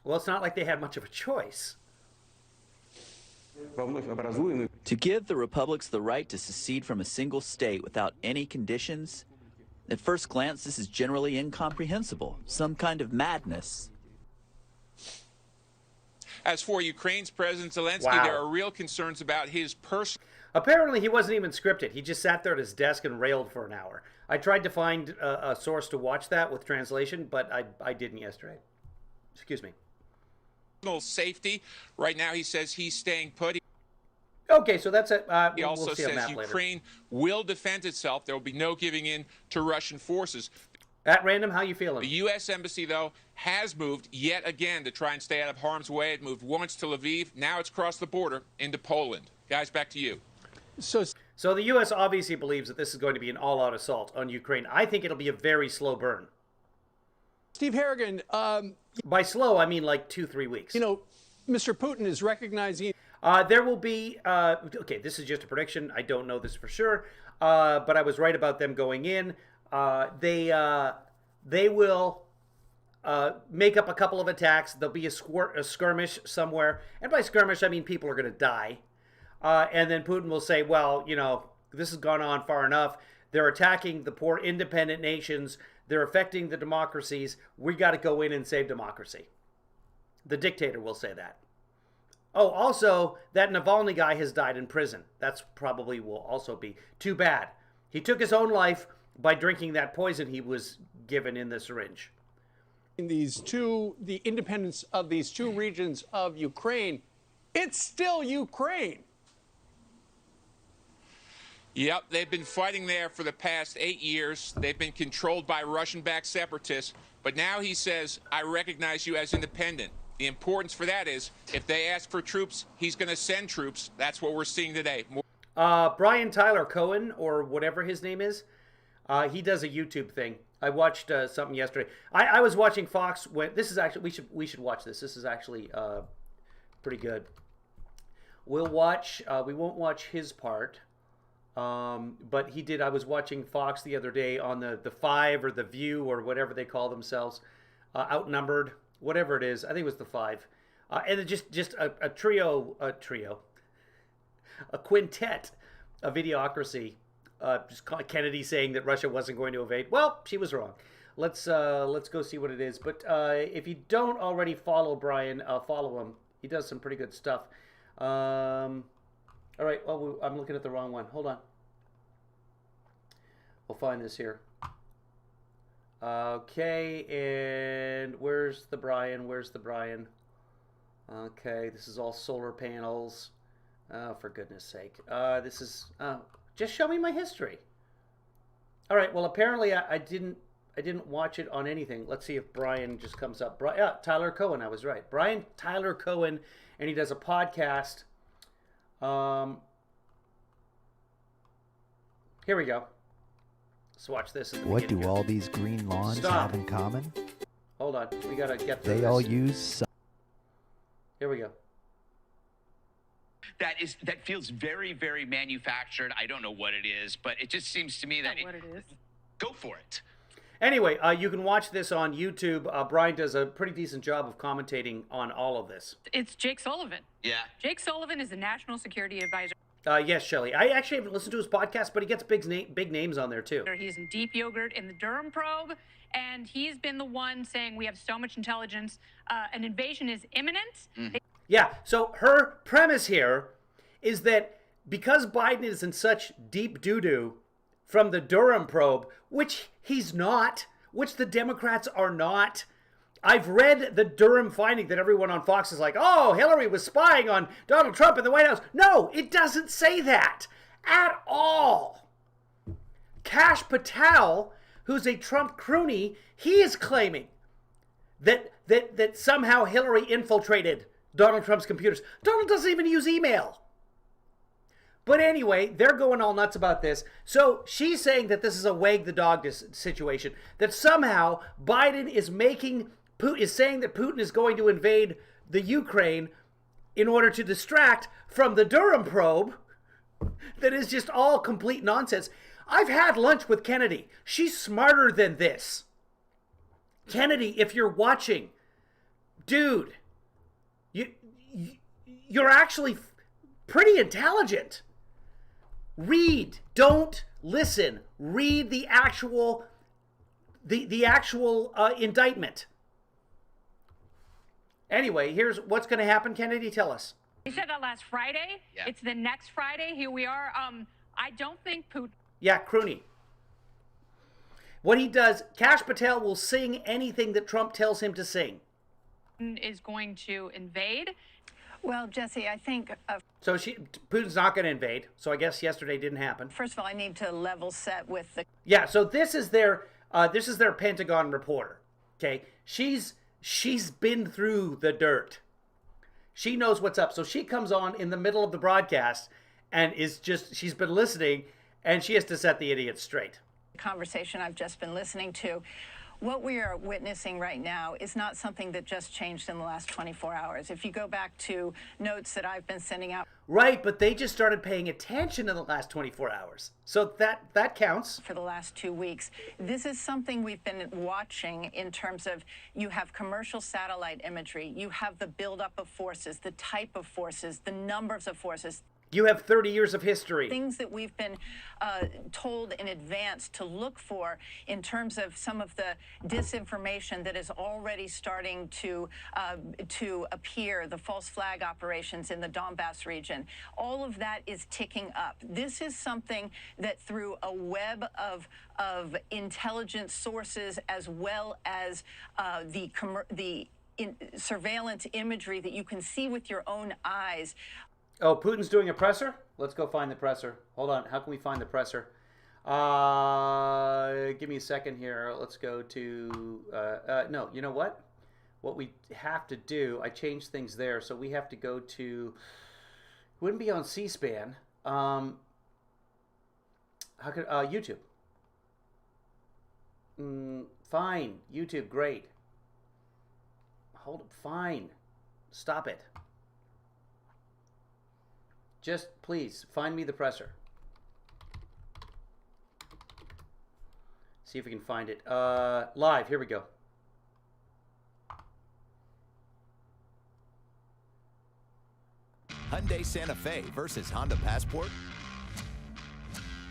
Well, it's not like they had much of a choice. To give the republics the right to secede from a single state without any conditions, at first glance, this is generally incomprehensible, some kind of madness. As for Ukraine's President Zelensky, Wow. there are real concerns about his personal... Apparently, he wasn't even scripted. He just sat there at his desk and railed for an hour. I tried to find a source to watch that with translation, but I didn't yesterday. Excuse me. safety. Right now, he says he's staying put. Okay, so that's it. He also we'll see on says that Ukraine later. will defend itself. There will be no giving in to Russian forces. At random, how you feeling? The U.S. Embassy, though, has moved yet again to try and stay out of harm's way. It moved once to Lviv. Now it's crossed the border into Poland. Guys, back to you. So the U.S. obviously believes that this is going to be an all-out assault on Ukraine. I think it'll be a very slow burn. Steve Harrigan, By slow, I mean like 2-3 weeks. you know, Mr. Putin is recognizing... There will be, okay, this is just a prediction. I don't know this for sure, but I was right about them going in. They will make up a couple of attacks. There'll be a skirmish somewhere. And by skirmish, I mean people are going to die. And then Putin will say, well, you know, this has gone on far enough. They're attacking the poor independent nations. They're affecting the democracies. We got to go in and save democracy. The dictator will say that. Oh, also, that Navalny guy has died in prison. That's probably will also be too bad. He took his own life by drinking that poison he was given in the syringe. The independence of these two regions of Ukraine, it's still Ukraine. Yep, they've been fighting there for the past 8 years. They've been controlled by Russian-backed separatists. But now he says, I recognize you as independent. The importance for that is, if they ask for troops, he's going to send troops. That's what we're seeing today. Brian Tyler Cohen, or whatever his name is, he does a YouTube thing. I watched something yesterday. I was watching Fox when this is actually we should watch this. This is actually pretty good. We'll watch. We won't watch his part, but he did. I was watching Fox the other day on the Five or the View or whatever they call themselves, Outnumbered, whatever it is. I think it was the Five, and it just a quintet, a videocracy. Just Kennedy saying that Russia wasn't going to invade. Well, she was wrong. Let's go see what it is. But if you don't already follow Brian, follow him. He does some pretty good stuff. All right. Well, I'm looking at the wrong one. Hold on. We'll find this here. Okay, and where's the Brian? Where's the Brian? Okay, this is all solar panels. Oh, for goodness sake. This is... just show me my history. All right. Well, apparently I didn't watch it on anything. Let's see if Brian just comes up. Tyler Cohen. I was right. Brian Tyler Cohen, and he does a podcast. Here we go. Let's watch this. What do all these green lawns have in common? Hold on. We gotta get through They this. all use. Here we go. That feels very, very manufactured. I don't know what it is, but it just seems to me that what it is. Go for it. Anyway, you can watch this on YouTube. Brian does a pretty decent job of commentating on all of this. It's Jake Sullivan. Yeah. Jake Sullivan is the National Security Advisor. Yes, Shelley. I actually haven't listened to his podcast, but he gets big names on there too. He's in Deep Yogurt in the Durham probe, and he's been the one saying we have so much intelligence. An invasion is imminent. Mm. Yeah, so her premise here is that because Biden is in such deep doo-doo from the Durham probe, which he's not, which the Democrats are not. I've read the Durham finding that everyone on Fox is like, oh, Hillary was spying on Donald Trump in the White House. No, it doesn't say that at all. Kash Patel, who's a Trump crony, he is claiming that somehow Hillary infiltrated Donald Trump's computers. Donald doesn't even use email. But anyway, they're going all nuts about this. So she's saying that this is a wag the dog situation, that somehow Biden is saying that Putin is going to invade the Ukraine in order to distract from the Durham probe. That is just all complete nonsense. I've had lunch with Kennedy. She's smarter than this. Kennedy, if you're watching, dude, you're actually pretty intelligent. Read, don't listen. Read the actual indictment. Anyway, here's what's going to happen. Kennedy, tell us. He said that last Friday. Yeah. It's the next Friday. Here we are. I don't think Putin. Yeah, Crooney. What he does, Kash Patel will sing anything that Trump tells him to sing. Is going to invade. Well, Jesse, I think... So Putin's not going to invade. So I guess yesterday didn't happen. First of all, I need to level set with the... Yeah, so this is their Pentagon reporter. Okay, she's been through the dirt. She knows what's up. So she comes on in the middle of the broadcast and she's been listening, and she has to set the idiot straight. Conversation I've just been listening to. What we are witnessing right now is not something that just changed in the last 24 hours. If you go back to notes that I've been sending out. Right, but they just started paying attention in the last 24 hours. So that counts. For the last 2 weeks. This is something we've been watching in terms of you have commercial satellite imagery, you have the buildup of forces, the type of forces, the numbers of forces. You have 30 years of history. Things that we've been told in advance to look for in terms of some of the disinformation that is already starting to appear, the false flag operations in the Donbass region. All of that is ticking up. This is something that through a web of intelligence sources, as well as the surveillance imagery that you can see with your own eyes. Oh, Putin's doing a presser? Let's go find the presser. Hold on. How can we find the presser? Give me a second here. Let's go to... no, you know what? What we have to do... I changed things there. So we have to go to... It wouldn't be on C-SPAN. How could... YouTube. Fine. YouTube, great. Hold up. Fine. Stop it. Just please find me the presser. See if we can find it. Live, here we go. Hyundai Santa Fe versus Honda Passport.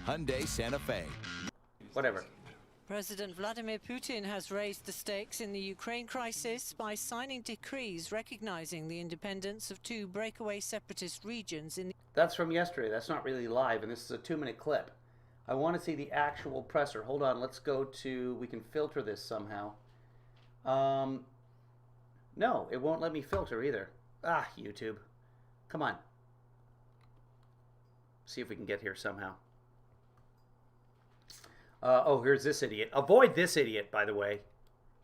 Hyundai Santa Fe. Whatever. President Vladimir Putin has raised the stakes in the Ukraine crisis by signing decrees recognizing the independence of 2 breakaway separatist regions in the... That's from yesterday. That's not really live, and this is a 2-minute clip. I want to see the actual presser. Hold on. Let's go to... We can filter this somehow. No, it won't let me filter either. Ah, YouTube. Come on. See if we can get here somehow. Oh, here's this idiot. Avoid this idiot, by the way.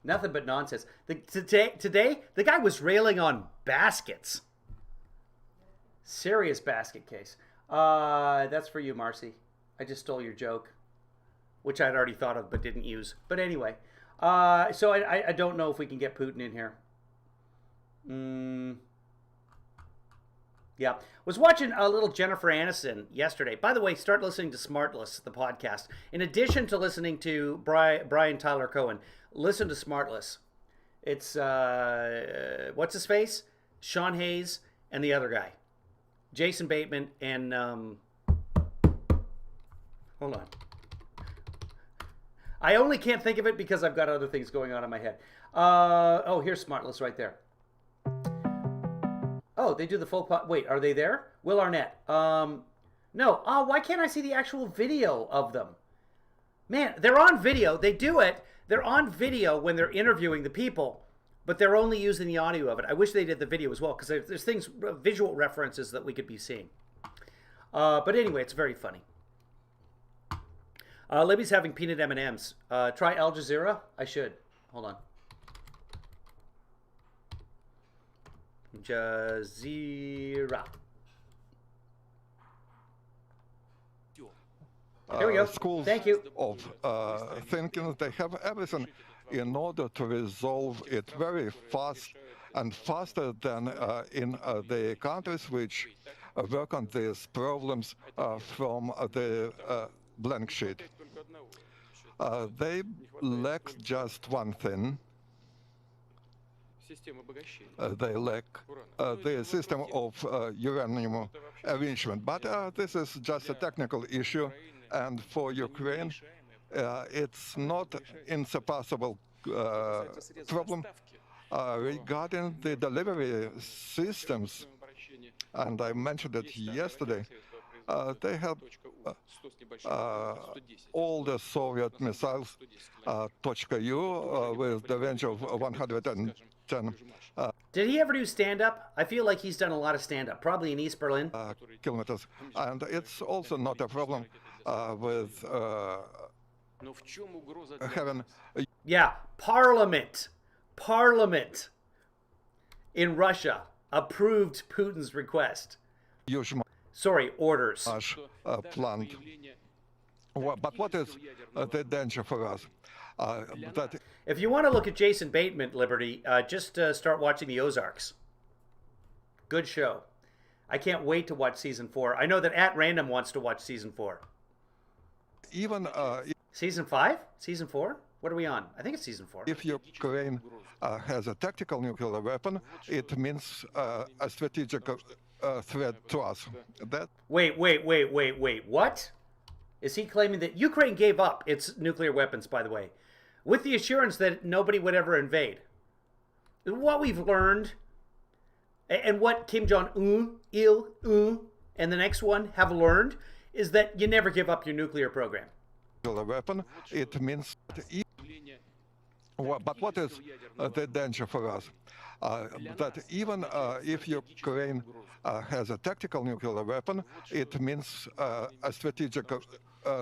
Nothing but nonsense. Today, the guy was railing on baskets. Serious basket case. That's for you, Marcy. I just stole your joke, which I'd already thought of but didn't use. But anyway, so I don't know if we can get Putin in here. Yeah. Was watching a little Jennifer Aniston yesterday. By the way, start listening to Smartless, the podcast. In addition to listening to Brian Tyler Cohen, listen to Smartless. It's, what's his face? Sean Hayes and the other guy. Jason Bateman and, hold on. I only can't think of it because I've got other things going on in my head. Oh, here's Smartless right there. Oh, they do the full... Wait, are they there? Will Arnett. No. Oh, why can't I see the actual video of them? Man, they're on video. They do it. They're on video when they're interviewing the people, but they're only using the audio of it. I wish they did the video as well, because there's things, visual references that we could be seeing. But anyway, it's very funny. Libby's having peanut M&Ms. Try Al Jazeera? I should. Hold on. Jazeera. Here we go. Schools Thank you. Of thinking they have everything in order to resolve it very fast and faster than in the countries which work on these problems from the blank sheet. They lack just one thing. They lack the system of uranium enrichment. But this is just a technical issue, and for Ukraine, it's not insurpassable problem. Regarding the delivery systems, and I mentioned it yesterday, they have all the Soviet missiles, .U, with the range of 110. Did he ever do stand-up? I feel like he's done a lot of stand-up, probably in East Berlin. Kilometers. And it's also not a problem with having... Yeah, Parliament in Russia approved Putin's request. Sorry, orders. Planned. But what is the danger for us? That if you want to look at Jason Bateman, Liberty, just start watching the Ozarks. Good show. I can't wait to watch season 4. I know that At Random wants to watch season 4. Even season 5? Season 4? What are we on? I think it's season 4. If Ukraine has a tactical nuclear weapon, it means a strategic threat to us. That Wait. What? Is he claiming that Ukraine gave up its nuclear weapons, by the way, with the assurance that nobody would ever invade? What we've learned, and what Kim Jong-un, and the next one have learned, is that you never give up your nuclear program. weapon, it means but what is the danger for us? That even if Ukraine has a tactical nuclear weapon, it means a strategic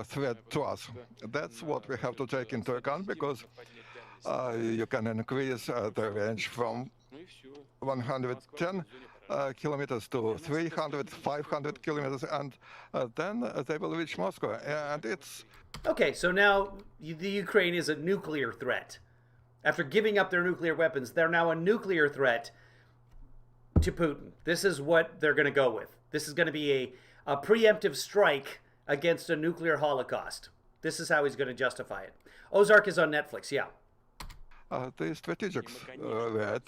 threat to us. That's what we have to take into account, because you can increase the range from 110 kilometers to 300, 500 kilometers, and then they will reach Moscow. And it's... Okay, so now the Ukraine is a nuclear threat. After giving up their nuclear weapons, they're now a nuclear threat to Putin. This is what they're going to go with. This is going to be a preemptive strike against a nuclear holocaust. This is how he's going to justify it. Ozark is on Netflix, yeah. The strategic threat.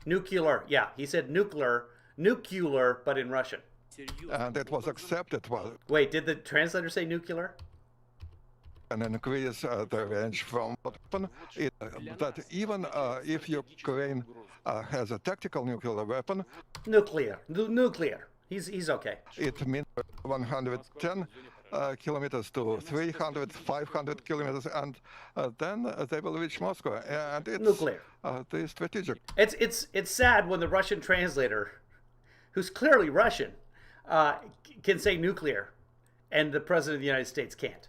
Nuclear, yeah. He said nuclear, but in Russian. And it was accepted. Well, wait, did the translator say nuclear? And increase the range from that even if Ukraine has a tactical nuclear weapon. Nuclear. He's okay. It means 110 kilometers to 300, 500 kilometers, and then they will reach Moscow. And it's nuclear. The strategic. It's sad when the Russian translator, who's clearly Russian, can say nuclear, and the president of the United States can't.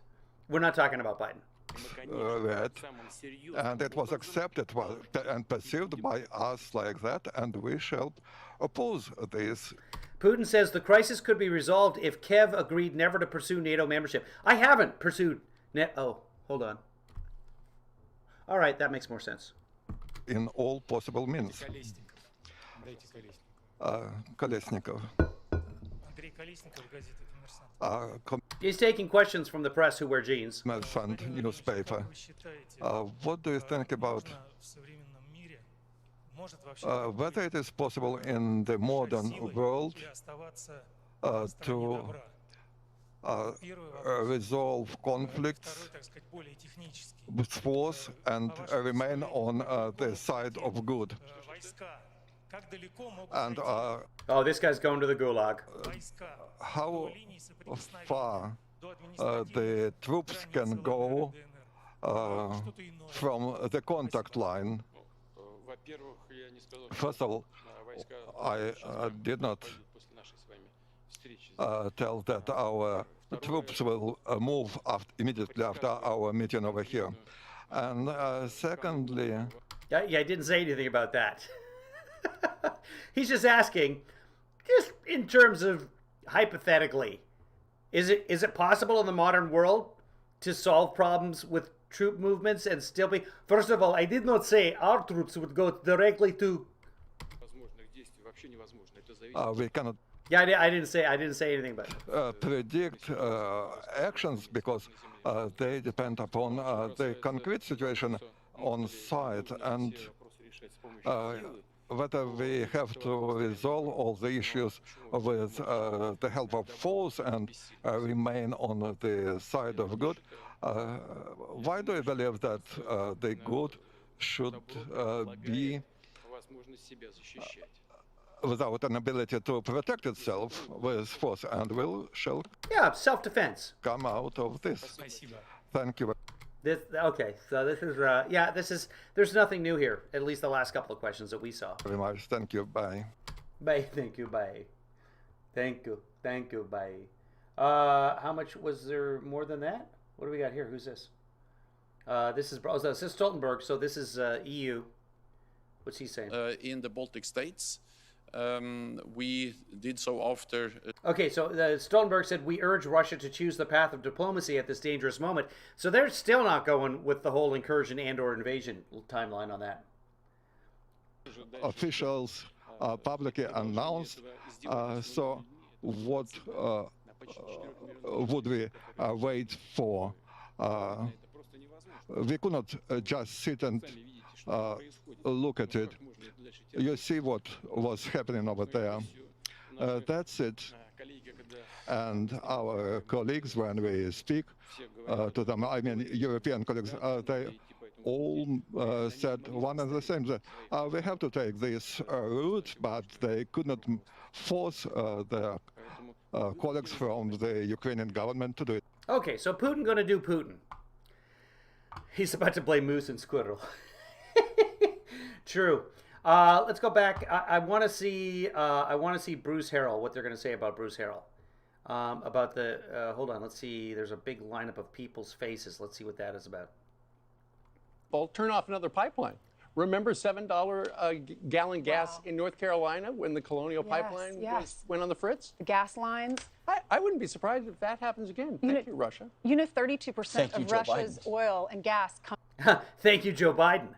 We're not talking about Biden. And it was accepted and perceived by us like that, and we shall oppose this. Putin says the crisis could be resolved if Kiev agreed never to pursue NATO membership. I haven't pursued Oh, hold on. All right, that makes more sense. In all possible means. Kolesnikov. He's taking questions from the press who wear jeans. Fund newspaper. What do you think about whether it is possible in the modern world to resolve conflicts with force and remain on the side of good? And oh, this guy's going to the gulag. How far the troops can go from the contact line? First of all, I did not tell that our troops will move immediately after our meeting over here. And secondly... Yeah, I didn't say anything about that. He's just asking, just in terms of hypothetically, is it possible in the modern world to solve problems with troop movements and still be... First of all, I did not say our troops would go directly to... we cannot... Yeah, I didn't say anything about it. Predict actions, because they depend upon the concrete situation on site, and whether we have to resolve all the issues with the help of force and remain on the side of good. Why do you believe that the good should be without an ability to protect itself with force, and shall self-defense come out of this? Thank you. Okay, so this is there's nothing new here, at least the last couple of questions that we saw. Very much. Thank you. Bye. Bye. Thank you. Bye. Thank you. Bye. How much was there more than that? What do we got here? Who's this? This is Stoltenberg. So this is EU. What's he saying? In the Baltic states, we did so after... Okay, so Stoltenberg said, we urge Russia to choose the path of diplomacy at this dangerous moment. So they're still not going with the whole incursion and or invasion timeline on that. Officials publicly announced. So what would we wait for? We could not just sit and look at it. You see what was happening over there. That's it. And our colleagues, when we speak to them, I mean European colleagues, they all said one and the same, that we have to take this route, but they could not force their colleagues from the Ukrainian government to do it. Okay, so Putin gonna do Putin. He's about to blame Moose and Squirrel. True. Let's go back. I want to see. I want to see Bruce Harrell. What they're going to say about Bruce Harrell. About the. Hold on. Let's see. There's a big lineup of people's faces. Let's see what that is about. Well, turn off another pipeline. Remember $7 a gallon gas in North Carolina when the Colonial Pipeline went on the fritz? The gas lines. I wouldn't be surprised if that happens again. Thank you, Russia. You know, 32% of Russia's oil and gas comes. Thank you, Joe Biden,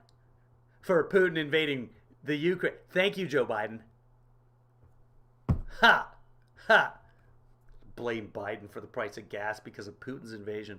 for Putin invading the Ukraine. Thank you, Joe Biden. Ha! Ha! Blame Biden for the price of gas because of Putin's invasion.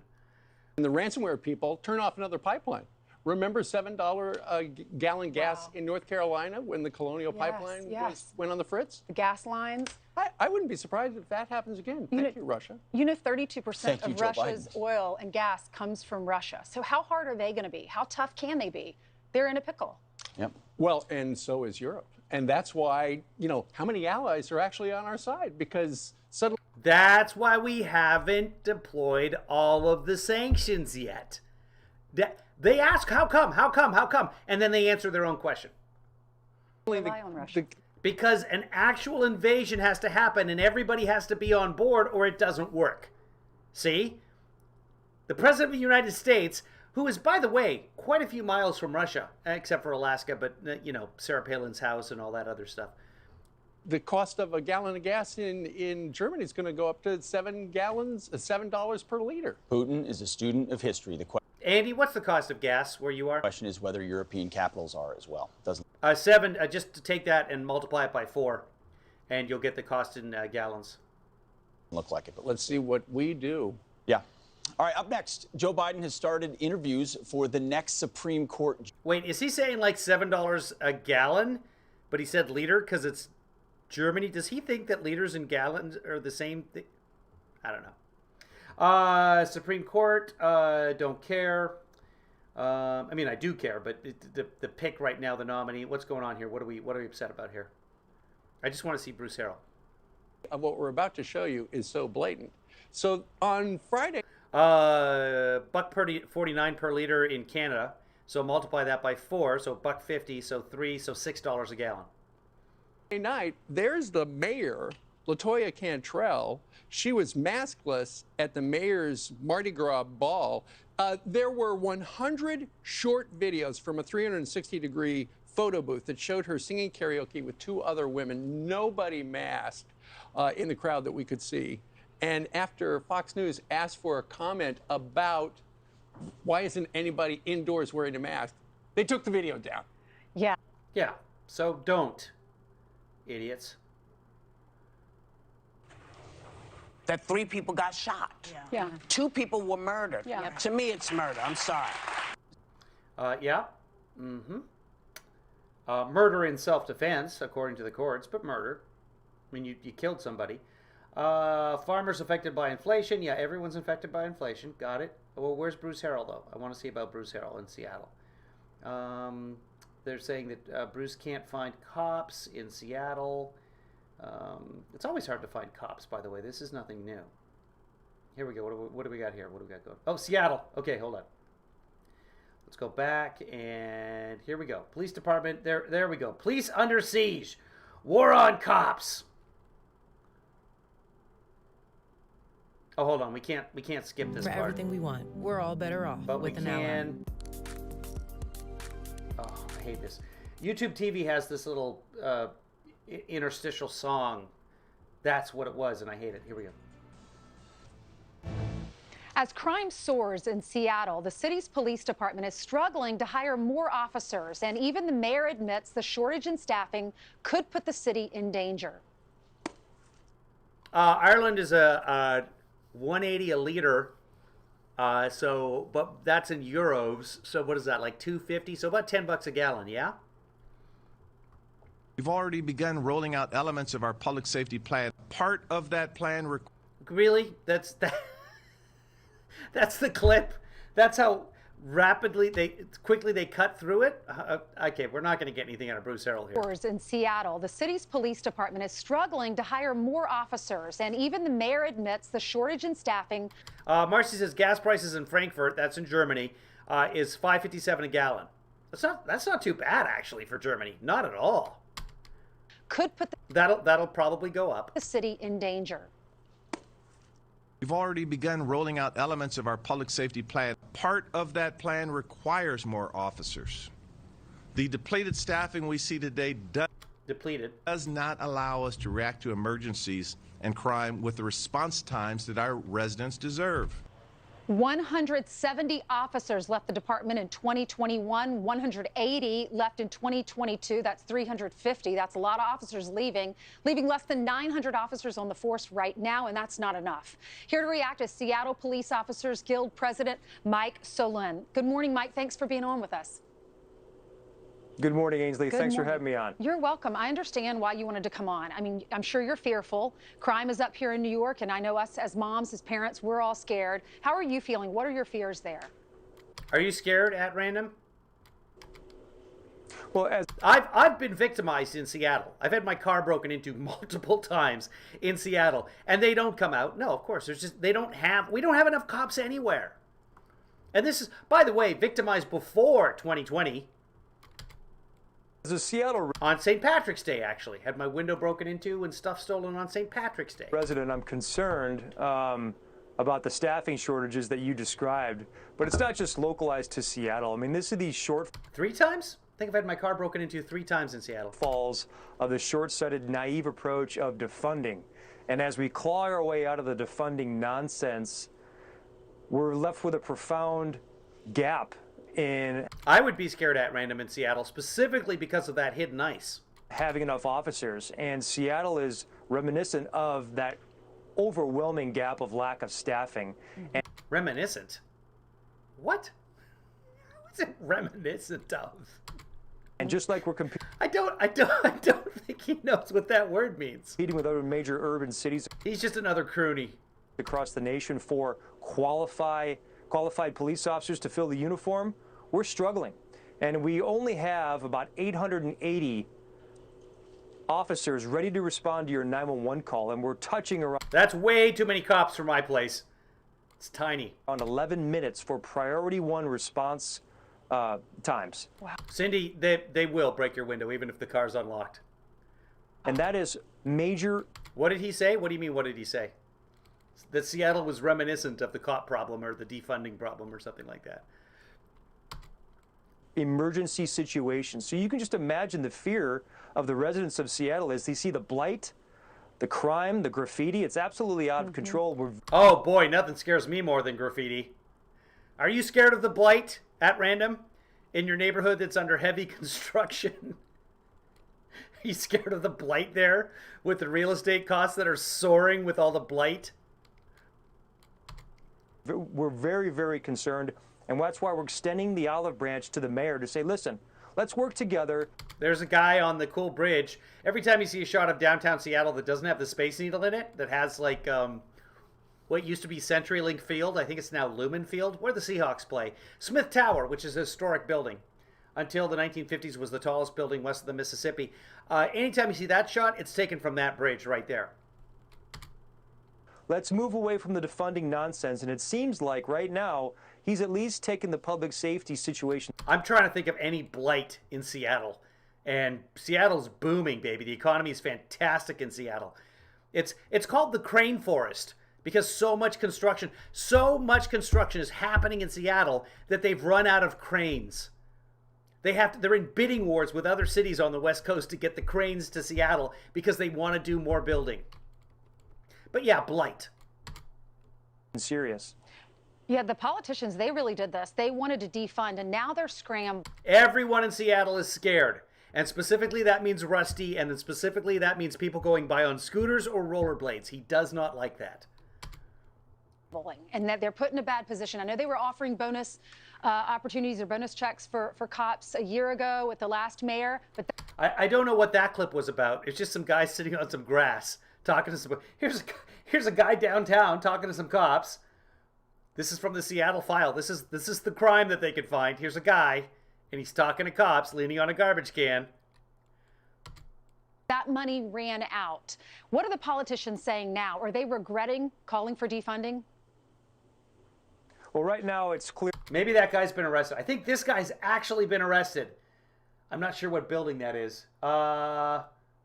And the ransomware people, turn off another pipeline. Remember $7 a gallon gas in North Carolina when the Colonial Pipeline went on the fritz? The gas lines. I wouldn't be surprised if that happens again. Thank you, Russia. You know, 32% of Russia's oil and gas comes from Russia. So how hard are they going to be? How tough can they be? They're in a pickle. Yep. Well, and so is Europe. And that's why, you know, how many allies are actually on our side? Because suddenly... That's why we haven't deployed all of the sanctions yet. They ask, how come, how come, how come? And then they answer their own question. Rely on Russia. Because an actual invasion has to happen and everybody has to be on board or it doesn't work. See? The President of the United States, who is, by the way, quite a few miles from Russia, except for Alaska, but, you know, Sarah Palin's house and all that other stuff. The cost of a gallon of gas in Germany is going to go up to $7 per liter. Putin is a student of history. The Andy, what's the cost of gas where you are? question is whether European capitals are as well. Doesn't 7, just to take that and multiply it by 4, and you'll get the cost in gallons. Look like it, but let's see what we do. Yeah. All right, up next, Joe Biden has started interviews for the next Supreme Court. Wait, is he saying like $7 a gallon? But he said liter because it's Germany. Does he think that liters and gallons are the same thing? I don't know. Supreme Court, don't care. I mean, I do care, but the pick right now, the nominee, what's going on here? What are we upset about here? I just want to see Bruce Harrell. What we're about to show you is so blatant. So on Friday, $1.49 per liter in Canada. So multiply that by 4, so $1.50, so 3, so $6 a gallon. night, there's the mayor, LaToya Cantrell. She was maskless at the mayor's Mardi Gras ball. There were 100 short videos from a 360-degree photo booth that showed her singing karaoke with 2 other women, nobody masked in the crowd that we could see. And after Fox News asked for a comment about why isn't anybody indoors wearing a mask, they took the video down. Yeah. Yeah, so don't, idiots. That 3 people got shot. Yeah. 2 people were murdered. Yeah. To me, it's murder. I'm sorry. Yeah. Mm-hmm. Murder in self-defense, according to the courts, but murder. I mean, you killed somebody. Farmers affected by inflation. Yeah, everyone's affected by inflation. Got it. Well, where's Bruce Harrell, though? I want to see about Bruce Harrell in Seattle. They're saying that Bruce can't find cops in Seattle. It's always hard to find cops, by the way. This is nothing new. Here we go. What do we got here? What do we got going? Oh, Seattle. Okay, hold on. Let's go back, and here we go. Police department. There we go. Police under siege. War on cops. Oh, hold on. We can't skip this For part. everything we want, we're all better off But with we an can. Oh, I hate this. YouTube TV has this little interstitial song. That's what it was, and I hate it. Here we go. As crime soars in Seattle, the city's police department is struggling to hire more officers, and even the mayor admits the shortage in staffing could put the city in danger. Ireland is a 180 a liter, but that's in euros. So what is that, like 250? So about $10 a gallon, yeah? We've already begun rolling out elements of our public safety plan. Part of that plan... Really? That's the clip? That's how quickly they cut through it? Okay, we're not going to get anything out of Bruce Harrell here. In Seattle, the city's police department is struggling to hire more officers, and even the mayor admits the shortage in staffing. Marcy says gas prices in Frankfurt, that's in Germany, is $5.57 a gallon. That's not too bad actually for Germany. Not at all. Could put that'll probably go up. The city in danger. We've already begun rolling out elements of our public safety plan. Part of that plan requires more officers. The depleted staffing we see today does not allow us to react to emergencies and crime with the response times that our residents deserve. 170 officers left the department in 2021, 180 left in 2022. That's 350. That's a lot of officers leaving less than 900 officers on the force right now, and that's not enough. Here to react is Seattle Police Officers Guild President Mike Solon. Good morning, Mike. Thanks for being on with us. Good morning, Ainsley. Thanks for having me on. You're welcome. I understand why you wanted to come on. I mean, I'm sure you're fearful. Crime is up here in New York, and I know us as moms, as parents, we're all scared. How are you feeling? What are your fears there? Are you scared at random? Well, I've been victimized in Seattle. I've had my car broken into multiple times in Seattle, and they don't come out. No, of course. We don't have enough cops anywhere. And this is, by the way, victimized before 2020. As a Seattle on St. Patrick's Day, actually, had my window broken into and stuff stolen on St. Patrick's Day. Resident, I'm concerned about the staffing shortages that you described, but it's not just localized to Seattle. I mean, this is these short 3 times? I think I've had my car broken into 3 times in Seattle. Falls of the short-sighted, naive approach of defunding, and as we claw our way out of the defunding nonsense, we're left with a profound gap. I would be scared at random in Seattle, specifically because of that hidden ice. Having enough officers, and Seattle is reminiscent of that overwhelming gap of lack of staffing. And reminiscent? What? What's it reminiscent of? And just like we're competing, I don't think he knows what that word means. Competing with other major urban cities. He's just another crony. Across the nation for qualified police officers to fill the uniform, we're struggling. And we only have about 880 officers ready to respond to your 911 call, and we're touching around... That's way too many cops for my place. It's tiny. On 11 minutes for priority 1 response times. Wow. Cindy, they will break your window even if the car's unlocked. And that is major... What did he say? What do you mean, what did he say? That Seattle was reminiscent of the cop problem or the defunding problem or something like that. Emergency situation. So you can just imagine the fear of the residents of Seattle as they see the blight, the crime, the graffiti. It's absolutely out of control. Oh boy, nothing scares me more than graffiti. Are you scared of the blight at random in your neighborhood that's under heavy construction? Are you scared of the blight there with the real estate costs that are soaring with all the blight? We're very, very concerned, and that's why we're extending the olive branch to the mayor to say, listen, let's work together. There's a guy on the cool bridge. Every time you see a shot of downtown Seattle that doesn't have the Space Needle in it, that has like what used to be CenturyLink Field, I think it's now Lumen Field, where the Seahawks play. Smith Tower, which is a historic building. Until the 1950s was the tallest building west of the Mississippi. Anytime you see that shot, it's taken from that bridge right there. Let's move away from the defunding nonsense, and it seems like right now he's at least taken the public safety situation. I'm trying to think of any blight in Seattle, and Seattle's booming, baby. The economy is fantastic in Seattle. It's called the Crane Forest because so much construction is happening in Seattle that they've run out of cranes. They're in bidding wars with other cities on the West Coast to get the cranes to Seattle because they want to do more building. But yeah, blight. Serious. Yeah, the politicians, they really did this. They wanted to defund, and now they're scrambling. Everyone in Seattle is scared. And specifically, that means Rusty, and then specifically, that means people going by on scooters or rollerblades. He does not like that. And that they're put in a bad position. I know they were offering bonus opportunities or bonus checks for cops a year ago with the last mayor. But I don't know what that clip was about. It's just some guy sitting on some grass talking to some. Here's a guy downtown talking to some cops. This is from the Seattle File. This is the crime that they could find. Here's a guy, and he's talking to cops, leaning on a garbage can. that money ran out. What are the politicians saying now? Are they regretting calling for defunding? Well, right now it's clear. Maybe that guy's been arrested. I think this guy's actually been arrested. I'm not sure what building that is. Oh,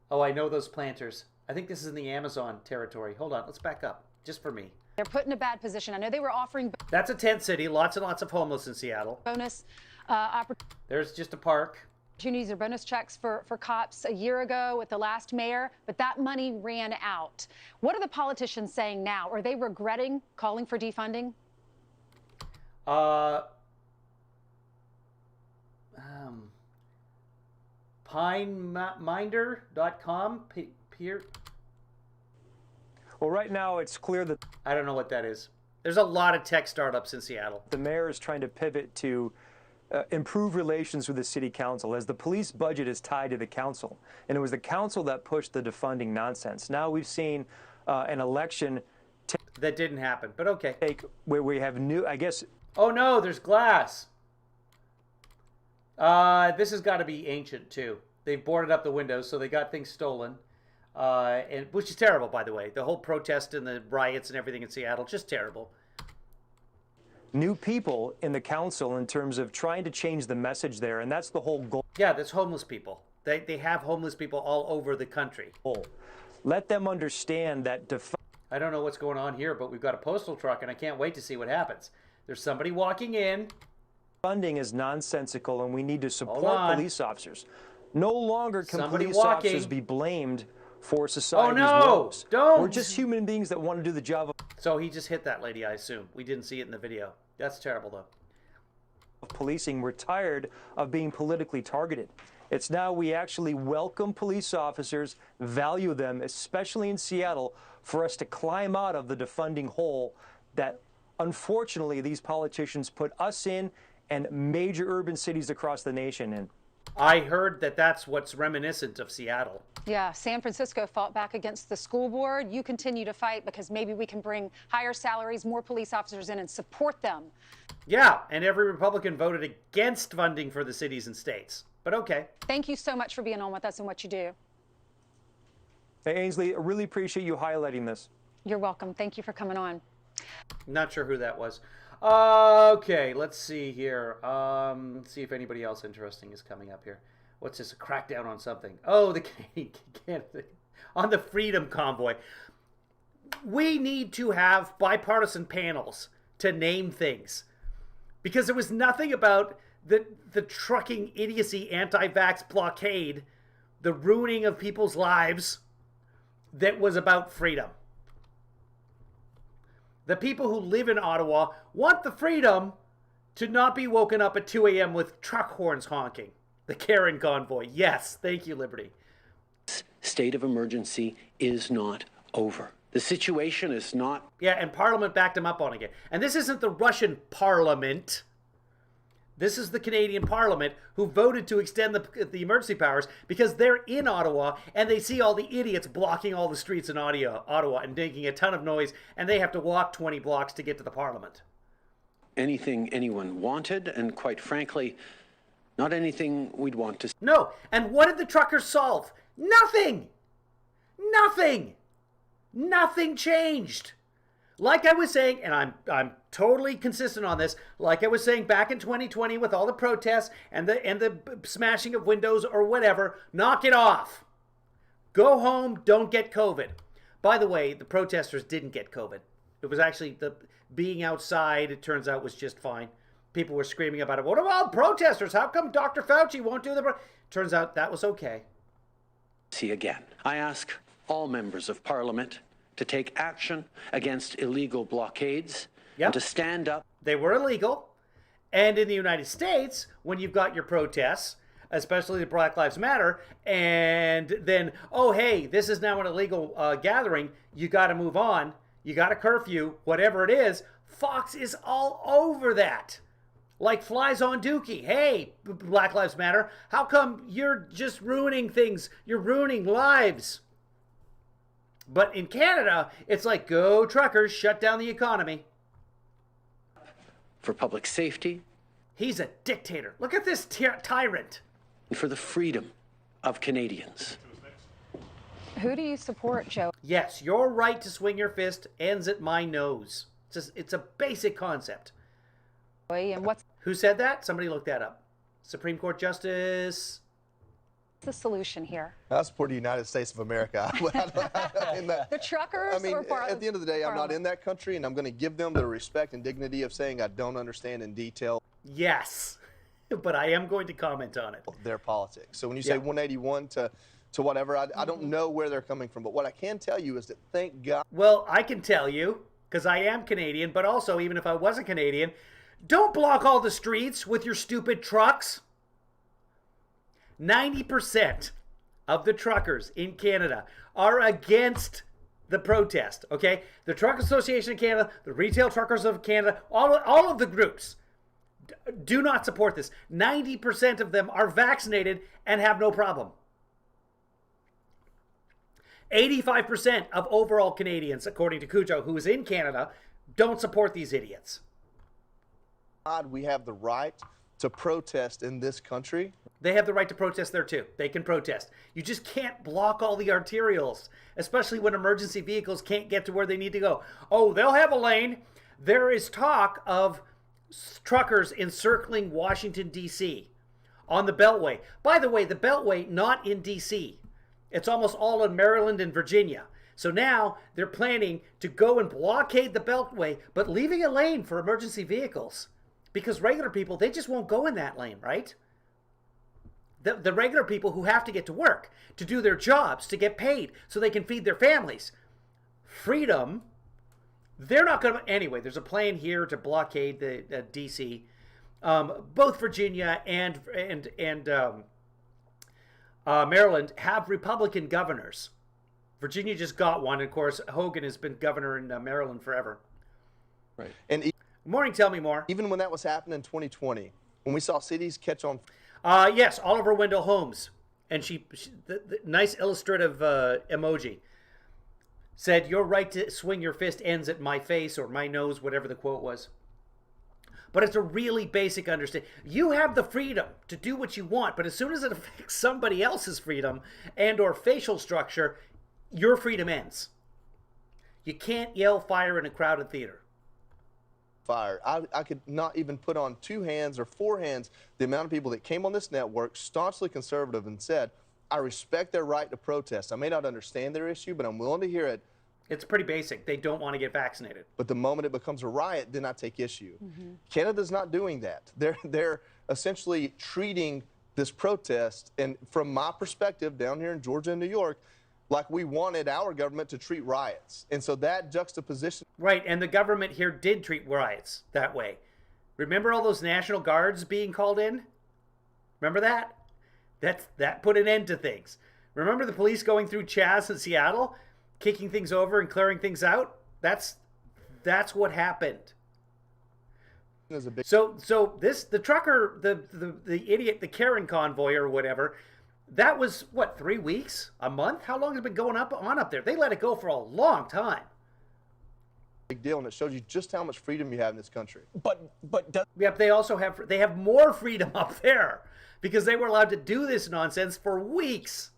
I know those planters. I think this is in the Amazon territory. Hold on, let's back up, just for me. They're put in a bad position. I know they were offering That's a tent city. Lots and lots of homeless in Seattle. bonus There's just a park. opportunities or bonus checks for cops a year ago with the last mayor, but that money ran out. What are the politicians saying now? Are they regretting calling for defunding? Pineminder.com? Peer? Well, right now it's clear that I don't know what that is. There's a lot of tech startups in Seattle. the mayor is trying to pivot to improve relations with the city council, as the police budget is tied to the council. And it was the council that pushed the defunding nonsense. Now we've seen an election that didn't happen, but okay. Where we have new, I guess. Oh no, there's glass. This has got to be ancient too. They've boarded up the windows, so they got things stolen. And which is terrible, by the way. The whole protest and the riots and everything in Seattle, just terrible. New people in the council in terms of trying to change the message there, and that's the whole goal. Yeah, that's homeless people. They have homeless people all over the country. Let them understand that I don't know what's going on here, but we've got a postal truck, and I can't wait to see what happens. There's somebody walking in. Funding is nonsensical, and we need to support police officers. No longer can Somebody police walking. officers be blamed for society's Oh no! woes. Don't! We're just human beings that want to do the job of So he just hit that lady, I assume. We didn't see it in the video. That's terrible, though. policing. We're tired of being politically targeted. It's now we actually welcome police officers, value them, especially in Seattle, for us to climb out of the defunding hole that unfortunately these politicians put us in and major urban cities across the nation in. I heard that that's what's reminiscent of Seattle. Yeah, San Francisco fought back against the school board. You continue to fight because maybe we can bring higher salaries, more police officers in and support them. Yeah, and every Republican voted against funding for the cities and states. But okay. Thank you so much for being on with us and what you do. Hey, Ainsley, I really appreciate you highlighting this. You're welcome. Thank you for coming on. Not sure who that was. Okay, let's see here. Let's see if anybody else interesting is coming up here. What's this? A crackdown on something? Oh, the Canadian on the Freedom Convoy. We need to have bipartisan panels to name things, because there was nothing about the trucking idiocy, anti-vax blockade, the ruining of people's lives, that was about freedom. The people who live in Ottawa want the freedom to not be woken up at 2 a.m. with truck horns honking. The Karen convoy. Yes, thank you, Liberty. State of emergency is not over. The situation is not. Yeah, and Parliament backed him up on it again. And this isn't the Russian Parliament. This is the Canadian Parliament, who voted to extend the emergency powers because they're in Ottawa and they see all the idiots blocking all the streets in Ottawa and making a ton of noise, and they have to walk 20 blocks to get to the Parliament. Anything anyone wanted, and quite frankly, not anything we'd want to see. No, and what did the truckers solve? Nothing! Nothing! Nothing changed! Like I was saying, and I'm totally consistent on this, like I was saying back in 2020 with all the protests and the smashing of windows or whatever, knock it off. Go home, don't get COVID. By the way, the protesters didn't get COVID. It was actually the being outside, it turns out, was just fine. People were screaming about it. What about protesters? How come Dr. Fauci won't do the... Turns out that was okay. See again. I ask all members of Parliament to take action against illegal blockades, and to stand up. They were illegal. And in the United States, when you've got your protests, especially the Black Lives Matter, and then, oh, hey, this is now an illegal gathering, you got to move on, you got a curfew, whatever it is, Fox is all over that. like flies on Dookie. Hey, Black Lives Matter, how come you're just ruining things? You're ruining lives. But in Canada, it's like, go truckers, shut down the economy. For public safety. He's a dictator. Look at this tyrant. And for the freedom of Canadians. Who do you support, Joe? Yes, your right to swing your fist ends at my nose. It's a basic concept. And what's Who said that? Somebody look that up. Supreme Court Justice. the solution here? I support the United States of America. The truckers? I mean, or at the end of the day, I'm not in that country, and I'm going to give them the respect and dignity of saying I don't understand in detail. Yes, but I am going to comment on it. Their politics. So when you say 181 to whatever, I don't know where they're coming from. But what I can tell you is that thank God. Well, I can tell you, because I am Canadian, but also, even if I wasn't Canadian, don't block all the streets with your stupid trucks. 90% of the truckers in Canada are against the protest, okay? The Truck Association of Canada, the Retail Truckers of Canada, all of the groups do not support this. 90% of them are vaccinated and have no problem. 85% of overall Canadians, according to Cujo, who is in Canada, don't support these idiots. God, we have the right to protest in this country. They have the right to protest there too. They can protest. You just can't block all the arterials, especially when emergency vehicles can't get to where they need to go. Oh, they'll have a lane. There is talk of truckers encircling Washington, D.C. on the Beltway. By the way, the Beltway, not in D.C. It's almost all in Maryland and Virginia. So now they're planning to go and blockade the Beltway, but leaving a lane for emergency vehicles. Because regular people, they just won't go in that lane, right? The regular people who have to get to work, to do their jobs, to get paid, so they can feed their families. Freedom, they're not going to... Anyway, there's a plan here to blockade the D.C. Both Virginia and Maryland have Republican governors. Virginia just got one. And of course, Hogan has been governor in Maryland forever. Right. And Good morning, tell me more. Even when that was happening in 2020, when we saw cities catch on... Yes, Oliver Wendell Holmes. And the nice illustrative emoji said, your right to swing your fist ends at my face or my nose, whatever the quote was. But it's a really basic understanding. You have the freedom to do what you want, but as soon as it affects somebody else's freedom and or facial structure, your freedom ends. You can't yell fire in a crowded theater. Fire. I could not even put on 2 hands or 4 hands the amount of people that came on this network, staunchly conservative, and said, I respect their right to protest. I may not understand their issue, but I'm willing to hear it. It's pretty basic. They don't want to get vaccinated. But the moment it becomes a riot, then I take issue. Canada's not doing that. They're essentially treating this protest, and from my perspective, down here in Georgia and New York, like we wanted our government to treat riots. And so that juxtaposition... Right, and the government here did treat riots that way. Remember all those National Guards being called in? Remember that? That put an end to things. Remember the police going through Chaz in Seattle, kicking things over and clearing things out? That's what happened. So the trucker, the idiot, the Karen convoy or whatever, that was, what, 3 weeks? A month? How long has it been going on up there? They let it go for a long time. Big deal, and it shows you just how much freedom you have in this country. Yep, they also have more freedom up there because they were allowed to do this nonsense for weeks.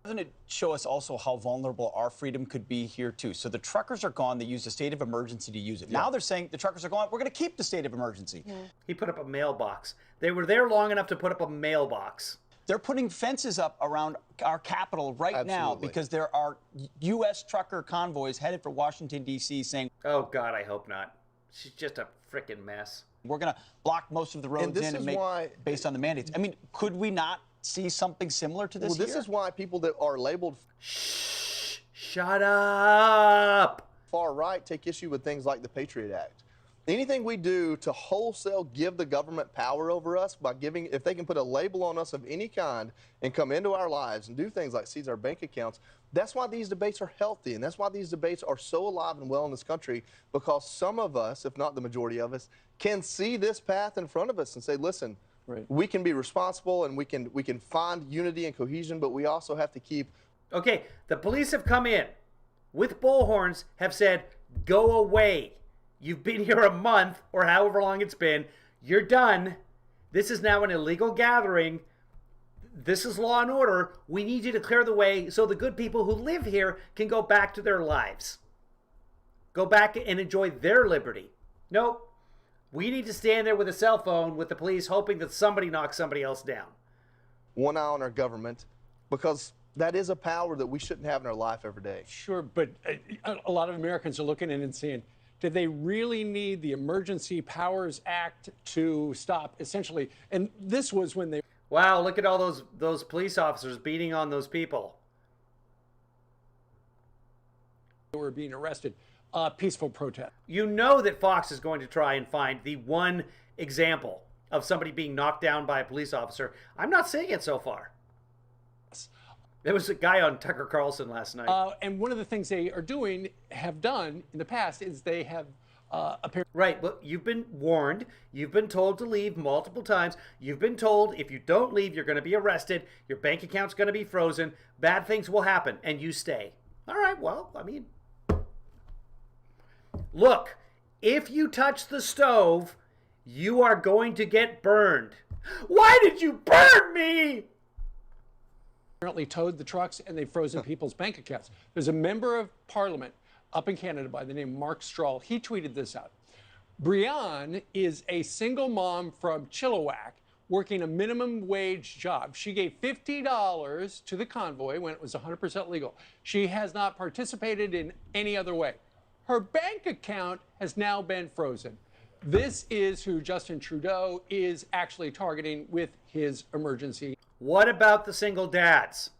Doesn't it show us also how vulnerable our freedom could be here, too? So the truckers are gone. They used a state of emergency to use it. Yeah. Now they're saying the truckers are gone. We're going to keep the state of emergency. Yeah. He put up a mailbox. They were there long enough to put up a mailbox. They're putting fences up around our capital right now because there are U.S. trucker convoys headed for Washington, D.C. saying... Oh, God, I hope not. She's just a frickin' mess. We're going to block most of the roads and make based on the mandates. I mean, could we not see something similar to this Well, this is why people that are labeled... Shh! Shut up! Far right take issue with things like the Patriot Act. Anything we do to wholesale give the government power over us by giving, if they can put a label on us of any kind and come into our lives and do things like seize our bank accounts, That's why these debates are healthy, and that's why these debates are so alive and well in this country, because some of us, if not the majority of us, can see this path in front of us and say, listen, we can be responsible and we can find unity and cohesion, but we also have to keep. Okay, the police have come in with bullhorns, have said, go away. You've been here a month or however long it's been. You're done. This is now an illegal gathering. This is law and order. We need you to clear the way so the good people who live here can go back to their lives. Go back and enjoy their liberty. Nope. We need to stand there with a cell phone with the police hoping that somebody knocks somebody else down. One eye on our government, because that is a power that we shouldn't have in our life every day. Sure, but a lot of Americans are looking at it and saying, did they really need the Emergency Powers Act to stop, essentially? And this was when they... Wow, look at all those police officers beating on those people. They were being arrested. Peaceful protest. You know that Fox is going to try and find the one example of somebody being knocked down by a police officer. I'm not seeing it so far. There was a guy on Tucker Carlson last night. And one of the things they have done in the past is they have apparently... Right, but you've been warned. You've been told to leave multiple times. You've been told if you don't leave, you're going to be arrested. Your bank account's going to be frozen. Bad things will happen, and you stay. All right, well, I mean... Look, if you touch the stove, you are going to get burned. Why did you burn me? Apparently towed the trucks and they've frozen people's bank accounts. There's a member of parliament up in Canada by the name Mark Strahl. He tweeted this out. Brianne is a single mom from Chilliwack working a minimum wage job. She gave $50 to the convoy when it was 100% legal. She has not participated in any other way. Her bank account has now been frozen. This is who Justin Trudeau is actually targeting with his emergency. What about the single dads?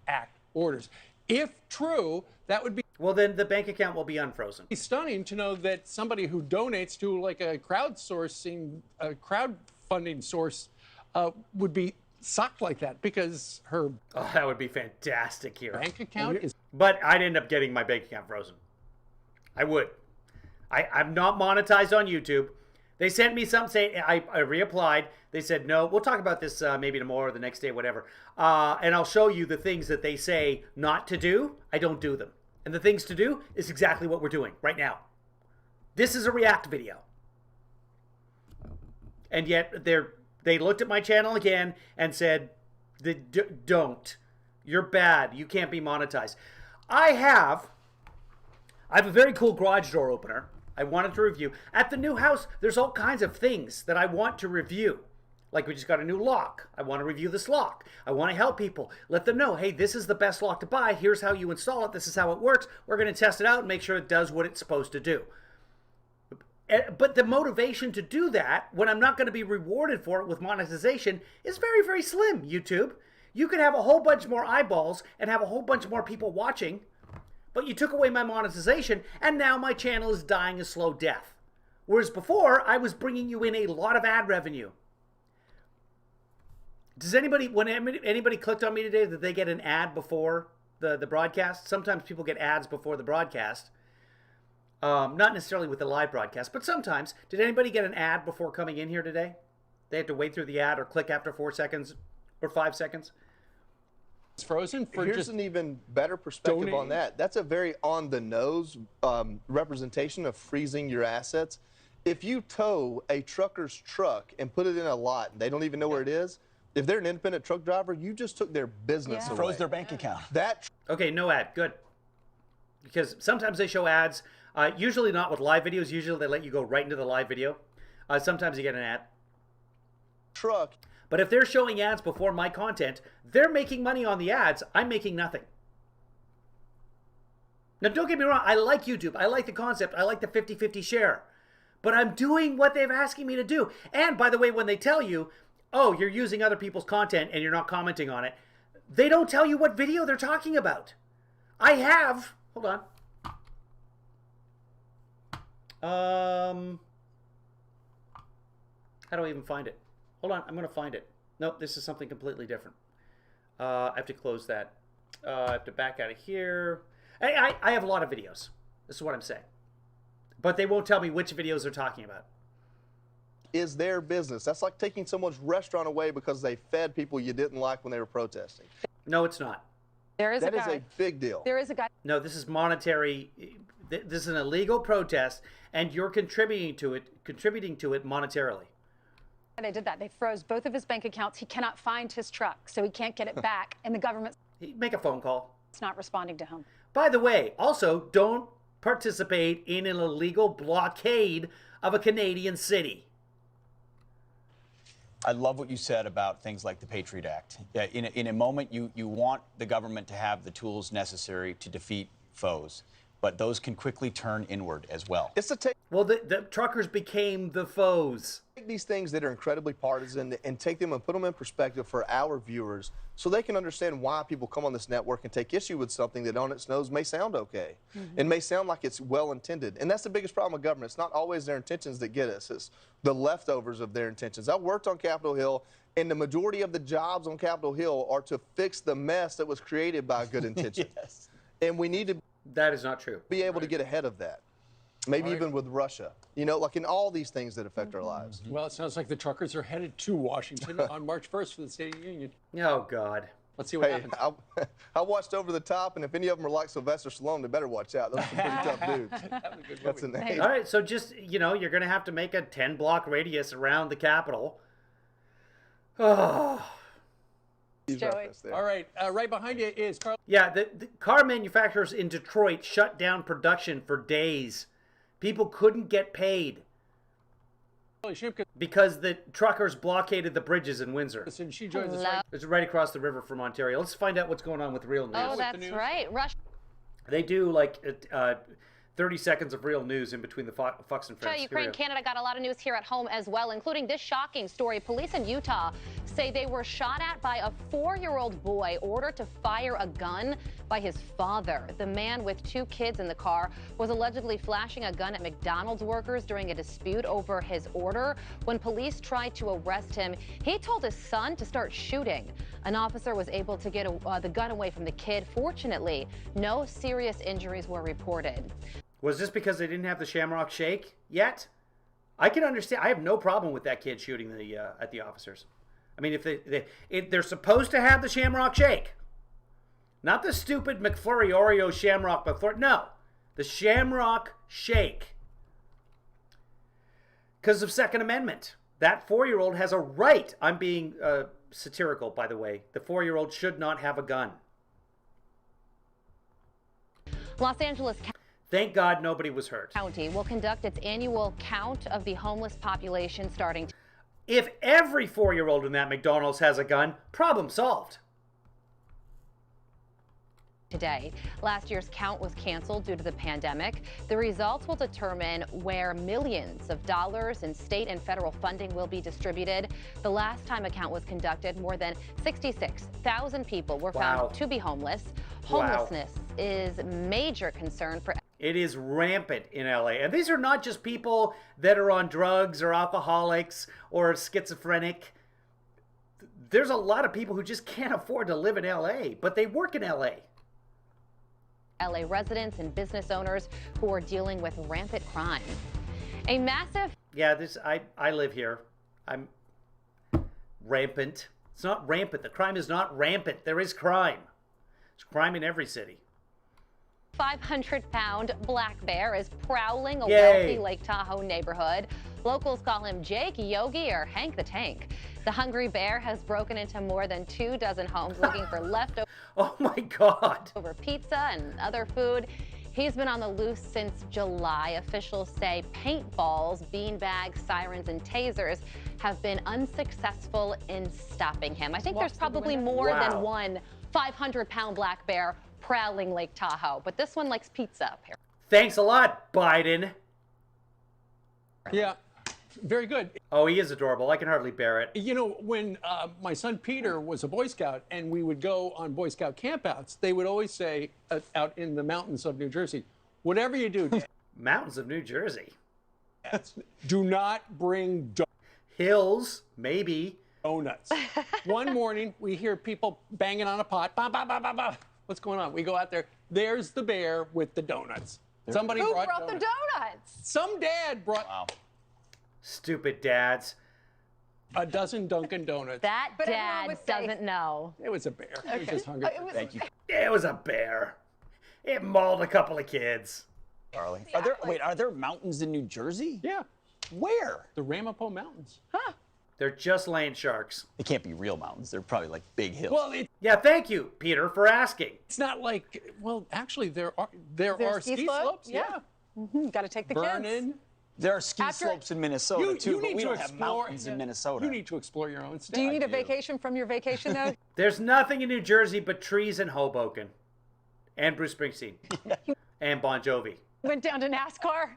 Act orders. If true, that would be... Well, then the bank account will be unfrozen. It's stunning to know that somebody who donates to like a crowdfunding source would be socked like that because her... Oh, that would be fantastic here. Bank account is... But I'd end up getting my bank account frozen. I would. I'm not monetized on YouTube. They sent me something saying I reapplied. They said, no, we'll talk about this maybe tomorrow or the next day, whatever. And I'll show you the things that they say not to do. I don't do them. And the things to do is exactly what we're doing right now. This is a React video. And yet they looked at my channel again and said, don't. You're bad. You can't be monetized. I have a very cool garage door opener I wanted to review. At the new house, there's all kinds of things that I want to review. Like we just got a new lock. I want to review this lock. I want to help people. Let them know, hey, this is the best lock to buy. Here's how you install it. This is how it works. We're going to test it out and make sure it does what it's supposed to do. But the motivation to do that, when I'm not going to be rewarded for it with monetization, is very, very slim, YouTube. You could have a whole bunch more eyeballs and have a whole bunch more people watching, but you took away my monetization, and now my channel is dying a slow death. Whereas before, I was bringing you in a lot of ad revenue. Does anybody, when anybody clicked on me today, did they get an ad before the broadcast? Sometimes people get ads before the broadcast. Not necessarily with the live broadcast, but sometimes. Did anybody get an ad before coming in here today? They had to wait through the ad or click after 4 seconds or 5 seconds? It's frozen for Here's just an even better perspective donating. on that. That's a very on-the-nose representation of freezing your assets. If you tow a trucker's truck and put it in a lot, and they don't even know where it is, if they're an independent truck driver, you just took their business away. Froze their bank account. Okay, no ad. Good. Because sometimes they show ads, usually not with live videos. Usually they let you go right into the live video. Sometimes you get an ad. Truck. But if they're showing ads before my content, they're making money on the ads. I'm making nothing. Now, don't get me wrong. I like YouTube. I like the concept. I like the 50-50 share. But I'm doing what they're asking me to do. And by the way, when they tell you, oh, you're using other people's content and you're not commenting on it, they don't tell you what video they're talking about. I have... Hold on. How do I even find it? Hold on, I'm going to find it. Nope, this is something completely different. I have to close that. I have to back out of here. I have a lot of videos. This is what I'm saying. But they won't tell me which videos they're talking about. Is their business. That's like taking someone's restaurant away because they fed people you didn't like when they were protesting. No, it's not. That is a big deal. There is a guy. No, this is monetary. This is an illegal protest, and you're contributing to it monetarily. They did that. They froze both of his bank accounts. He cannot find his truck, so he can't get it back. And the government. Make a phone call. It's not responding to him. By the way, also don't participate in an illegal blockade of a Canadian city. I love what you said about things like the Patriot Act. In a moment, you want the government to have the tools necessary to defeat foes, but those can quickly turn inward as well. It's to take the truckers became the foes. Take these things that are incredibly partisan and take them and put them in perspective for our viewers so they can understand why people come on this network and take issue with something that on its nose may sound okay. It may sound like it's well intended. And that's the biggest problem with government. It's not always their intentions that get us. It's the leftovers of their intentions. I worked on Capitol Hill, and the majority of the jobs on Capitol Hill are to fix the mess that was created by good intentions. Yes. And we need to That is not true. Be able to get ahead of that. Maybe even with Russia, you know, like in all these things that affect our lives. Well, it sounds like the truckers are headed to Washington on March 1st for the State of the Union. Oh, God. Let's see what happens. I watched Over the Top, and if any of them are like Sylvester Stallone, they better watch out. Those are some pretty tough dudes. That was a good That's a name. All right, so just, you're going to have to make a 10-block radius around the Capitol. Oh. All right, right behind you is Carl. Yeah, the car manufacturers in Detroit shut down production for days. People couldn't get paid because the truckers blockaded the bridges in Windsor. She joins us It's right across the river from Ontario. Let's find out what's going on with real news. Oh, that's right. Russia. They do like 30 seconds of real news in between the Fox and Friends. Ukraine, Canada got a lot of news here at home as well, including this shocking story. Police in Utah say they were shot at by a 4-year-old boy ordered to fire a gun by his father. The man with 2 kids in the car was allegedly flashing a gun at McDonald's workers during a dispute over his order. When police tried to arrest him, he told his son to start shooting. An officer was able to get the gun away from the kid. Fortunately, no serious injuries were reported. Was this because they didn't have the Shamrock Shake yet? I can understand. I have no problem with that kid shooting at the officers. I mean, if they're supposed to have the Shamrock Shake, not the stupid McFlurry Oreo Shamrock McFlurry. No, the Shamrock Shake. Because of Second Amendment. That 4-year-old has a right. I'm being satirical, by the way. The 4-year-old should not have a gun. Los Angeles Thank God nobody was hurt. County will conduct its annual count of the homeless population starting. If every 4-year-old in that McDonald's has a gun, problem solved. Today. Last year's count was canceled due to the pandemic. The results will determine where millions of dollars in state and federal funding will be distributed. The last time a count was conducted, more than 66,000 people were found to be homeless. Homelessness is a major concern for. It is rampant in LA. And these are not just people that are on drugs or alcoholics or schizophrenic. There's a lot of people who just can't afford to live in LA, but they work in LA. LA residents and business owners who are dealing with rampant crime. A massive. Yeah, I live here. I'm rampant. It's not rampant. The crime is not rampant. There is crime. There's crime in every city. 500-pound black bear is prowling a wealthy Lake Tahoe neighborhood. Locals call him Jake, Yogi, or Hank the Tank. The hungry bear has broken into more than 24 homes looking for leftover. Oh my God! Over pizza and other food. He's been on the loose since July. Officials say paintballs, beanbags, sirens, and tasers have been unsuccessful in stopping him. I think there's probably more than one 500-pound black bear prowling Lake Tahoe, but this one likes pizza up here. Thanks a lot, Biden. Yeah, very good. Oh, he is adorable. I can hardly bear it. You know, when my son Peter was a Boy Scout and we would go on Boy Scout campouts, they would always say out in the mountains of New Jersey, whatever you do. Mountains of New Jersey. Do not bring hills, maybe. Donuts. One morning, we hear people banging on a pot. Bah, bah, bah, bah, bah. What's going on? We go out there. There's the bear with the donuts. Somebody Who brought brought the donuts? Some dad brought Stupid dads. a dozen Dunkin' Donuts. That But everyone dad was safe. doesn't know. It was a bear. He was just hungry. Thank you, It was a bear. It mauled a couple of kids. Carly. Are there mountains in New Jersey? Yeah. Where? The Ramapo Mountains. They're just land sharks. They can't be real mountains. They're probably like big hills. Well, Yeah, thank you, Peter, for asking. it's not like, well, actually, there are ski ski slope? slopes. Yeah. Got to take the kids. Vernon. There are ski After- slopes in Minnesota You too, but need we to don't have explore- mountains in Minnesota. You need to explore your own state. Do you need a do. vacation from your vacation, though? There's nothing in New Jersey but trees and Hoboken. And Bruce Springsteen. And Bon Jovi. Went down to NASCAR,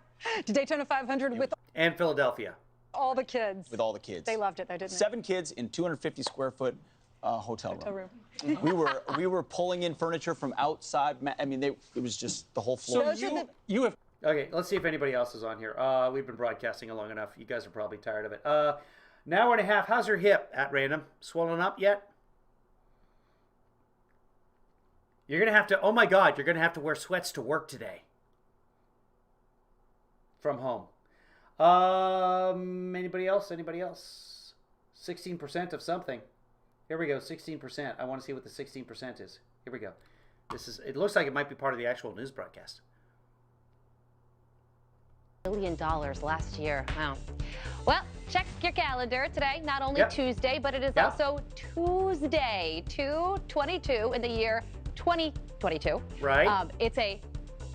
to Daytona 500 with And Philadelphia. all the kids. With all the kids. They loved it, though, didn't 7 kids in 250 square foot hotel room. room. we were pulling in furniture from outside. I mean, it was just the whole floor. So you have Okay, let's see if anybody else is on here. We've been broadcasting long enough. You guys are probably tired of it. An hour and a half. How's your hip at random? Swollen up yet? You're going to have to, oh my God, you're going to have to wear sweats to work today. From home. Anybody else? Anybody else? 16% of something. Here we go, 16%. I want to see what the 16% is. Here we go. It looks like it might be part of the actual news broadcast. $1 billion last year. Wow. Well, check your calendar today. Not only Yep. Tuesday, but it is Yep. also Tuesday, 2/22 in the year 2022. Right. It's a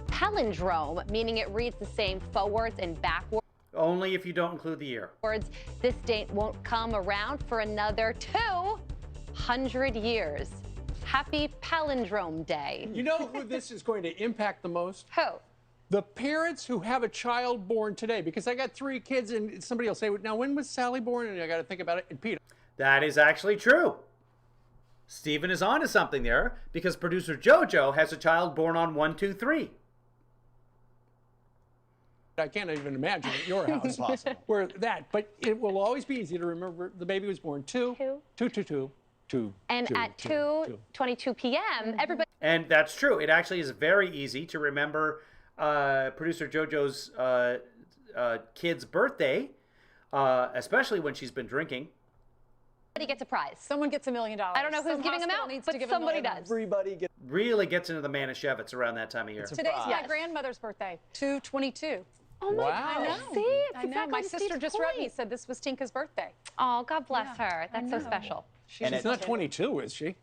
palindrome, meaning it reads the same forwards and backwards. Only if you don't include the year. This date won't come around for another 200 years. Happy Palindrome Day. You know who this is going to impact the most? Who? The parents who have a child born today. Because I got 3 kids, and somebody will say, now, when was Sally born? And I got to think about it. And Pete. That is actually true. Stephen is onto something there because producer JoJo has a child born on 1/2/3. I can't even imagine at your house where that. But it will always be easy to remember the baby was born 2/2/2. And at 2:22 p.m., everybody. And that's true. It actually is very easy to remember producer JoJo's kid's birthday, especially when she's been drinking. Somebody gets a prize. Someone gets $1 million. I don't know who's Some giving them hospital out, needs but to give somebody $1 million. does. Really gets into the Manischewitz around that time of year. Today's my grandmother's birthday, 2/22. Oh my Wow. gosh. know. See, it's I know. exactly My to sister Steve's just wrote me, point. said this was Tinka's birthday. Oh, God bless Yeah, her. That's I so know. special. She's not 22, is she?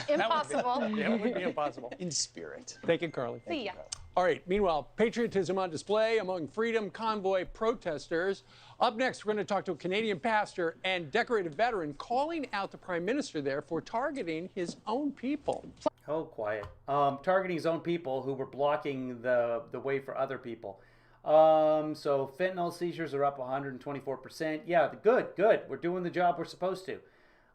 Impossible. Yeah, it would be impossible. In spirit. Thank you, Carly. See ya. All right, meanwhile, patriotism on display among Freedom Convoy protesters. Up next, we're going to talk to a Canadian pastor and decorated veteran calling out the Prime Minister there for targeting his own people. Oh, quiet. Targeting his own people who were blocking the way for other people. So fentanyl seizures are up 124%. Yeah, good. We're doing the job we're supposed to.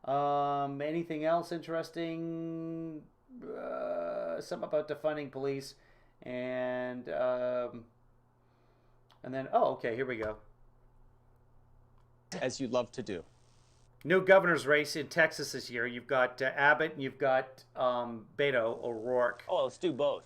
Anything else interesting? Something about defunding police. And then, oh, okay, here we go. As you love to do. New governor's race in Texas this year. You've got Abbott and you've got Beto O'Rourke. Oh, let's do both.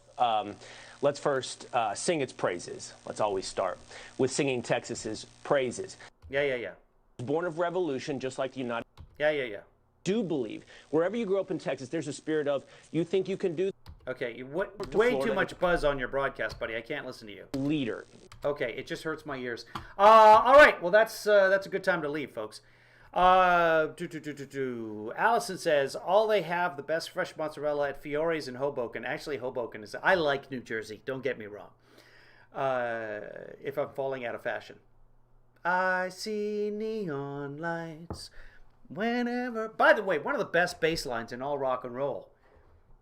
Let's first sing its praises. Let's always start with singing Texas's praises. Yeah. Born of revolution, just like the United. Yeah. Do believe wherever you grow up in Texas, there's a spirit of you think you can do. Okay, way too much buzz on your broadcast, buddy. I can't listen to you. Leader. Okay, it just hurts my ears. All right, well that's a good time to leave, folks. Allison says all they have the best fresh mozzarella at Fiore's in Hoboken. Actually, Hoboken is. I like New Jersey. Don't get me wrong. If I'm falling out of fashion, I see neon lights whenever. By the way, one of the best bass lines in all rock and roll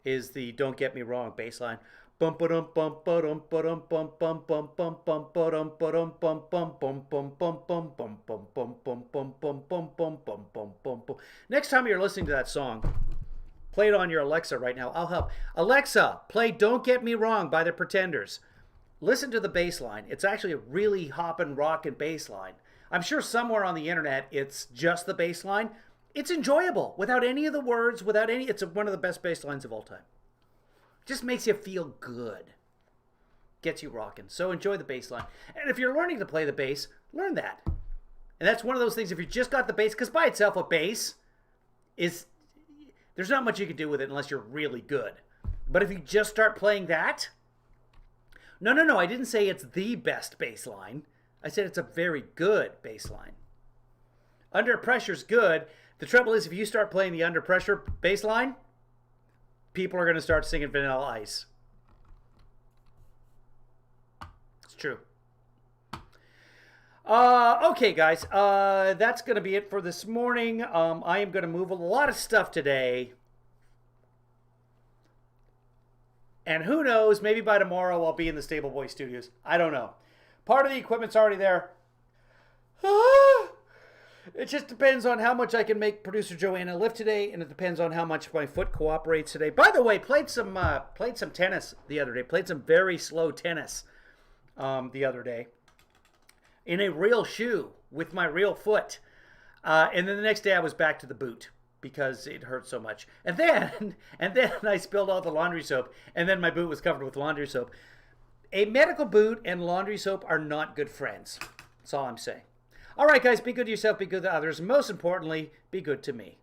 is the "Don't Get Me Wrong" bass line. Bum ba-dum bum ba-dum ba-dum bum bum bum bum bum ba-dum ba-dum bum bum bum bum bum bum bum bum bum bum bum bum bum bum bum bum bum. Next time you're listening to that song, play it on your Alexa right now. I'll help. Alexa, play "Don't Get Me Wrong" by the Pretenders. Listen to the bass line. It's actually a really hoppin' rockin' bass line. I'm sure somewhere on the internet it's just the bass line. It's enjoyable without any of the words, without any. It's one of the best bass lines of all time. Just makes you feel good. Gets you rocking. So enjoy the bass line. And if you're learning to play the bass, learn that. And that's one of those things, if you just got the bass, because by itself a bass is, there's not much you can do with it unless you're really good. But if you just start playing that, no, I didn't say it's the best bass line. I said it's a very good bass line. Under Pressure's good. The trouble is, if you start playing the Under Pressure bass line, people are going to start singing Vanilla Ice. It's true. Okay, guys. That's going to be it for this morning. I am going to move a lot of stuff today. And who knows, maybe by tomorrow I'll be in the Stable Boy Studios. I don't know. Part of the equipment's already there. It just depends on how much I can make producer Joanna lift today, and it depends on how much my foot cooperates today. By the way, played some tennis the other day. Played some very slow tennis the other day in a real shoe with my real foot. And then the next day I was back to the boot because it hurt so much. And then I spilled all the laundry soap, and then my boot was covered with laundry soap. A medical boot and laundry soap are not good friends. That's all I'm saying. All right, guys, be good to yourself, be good to others, and most importantly, be good to me.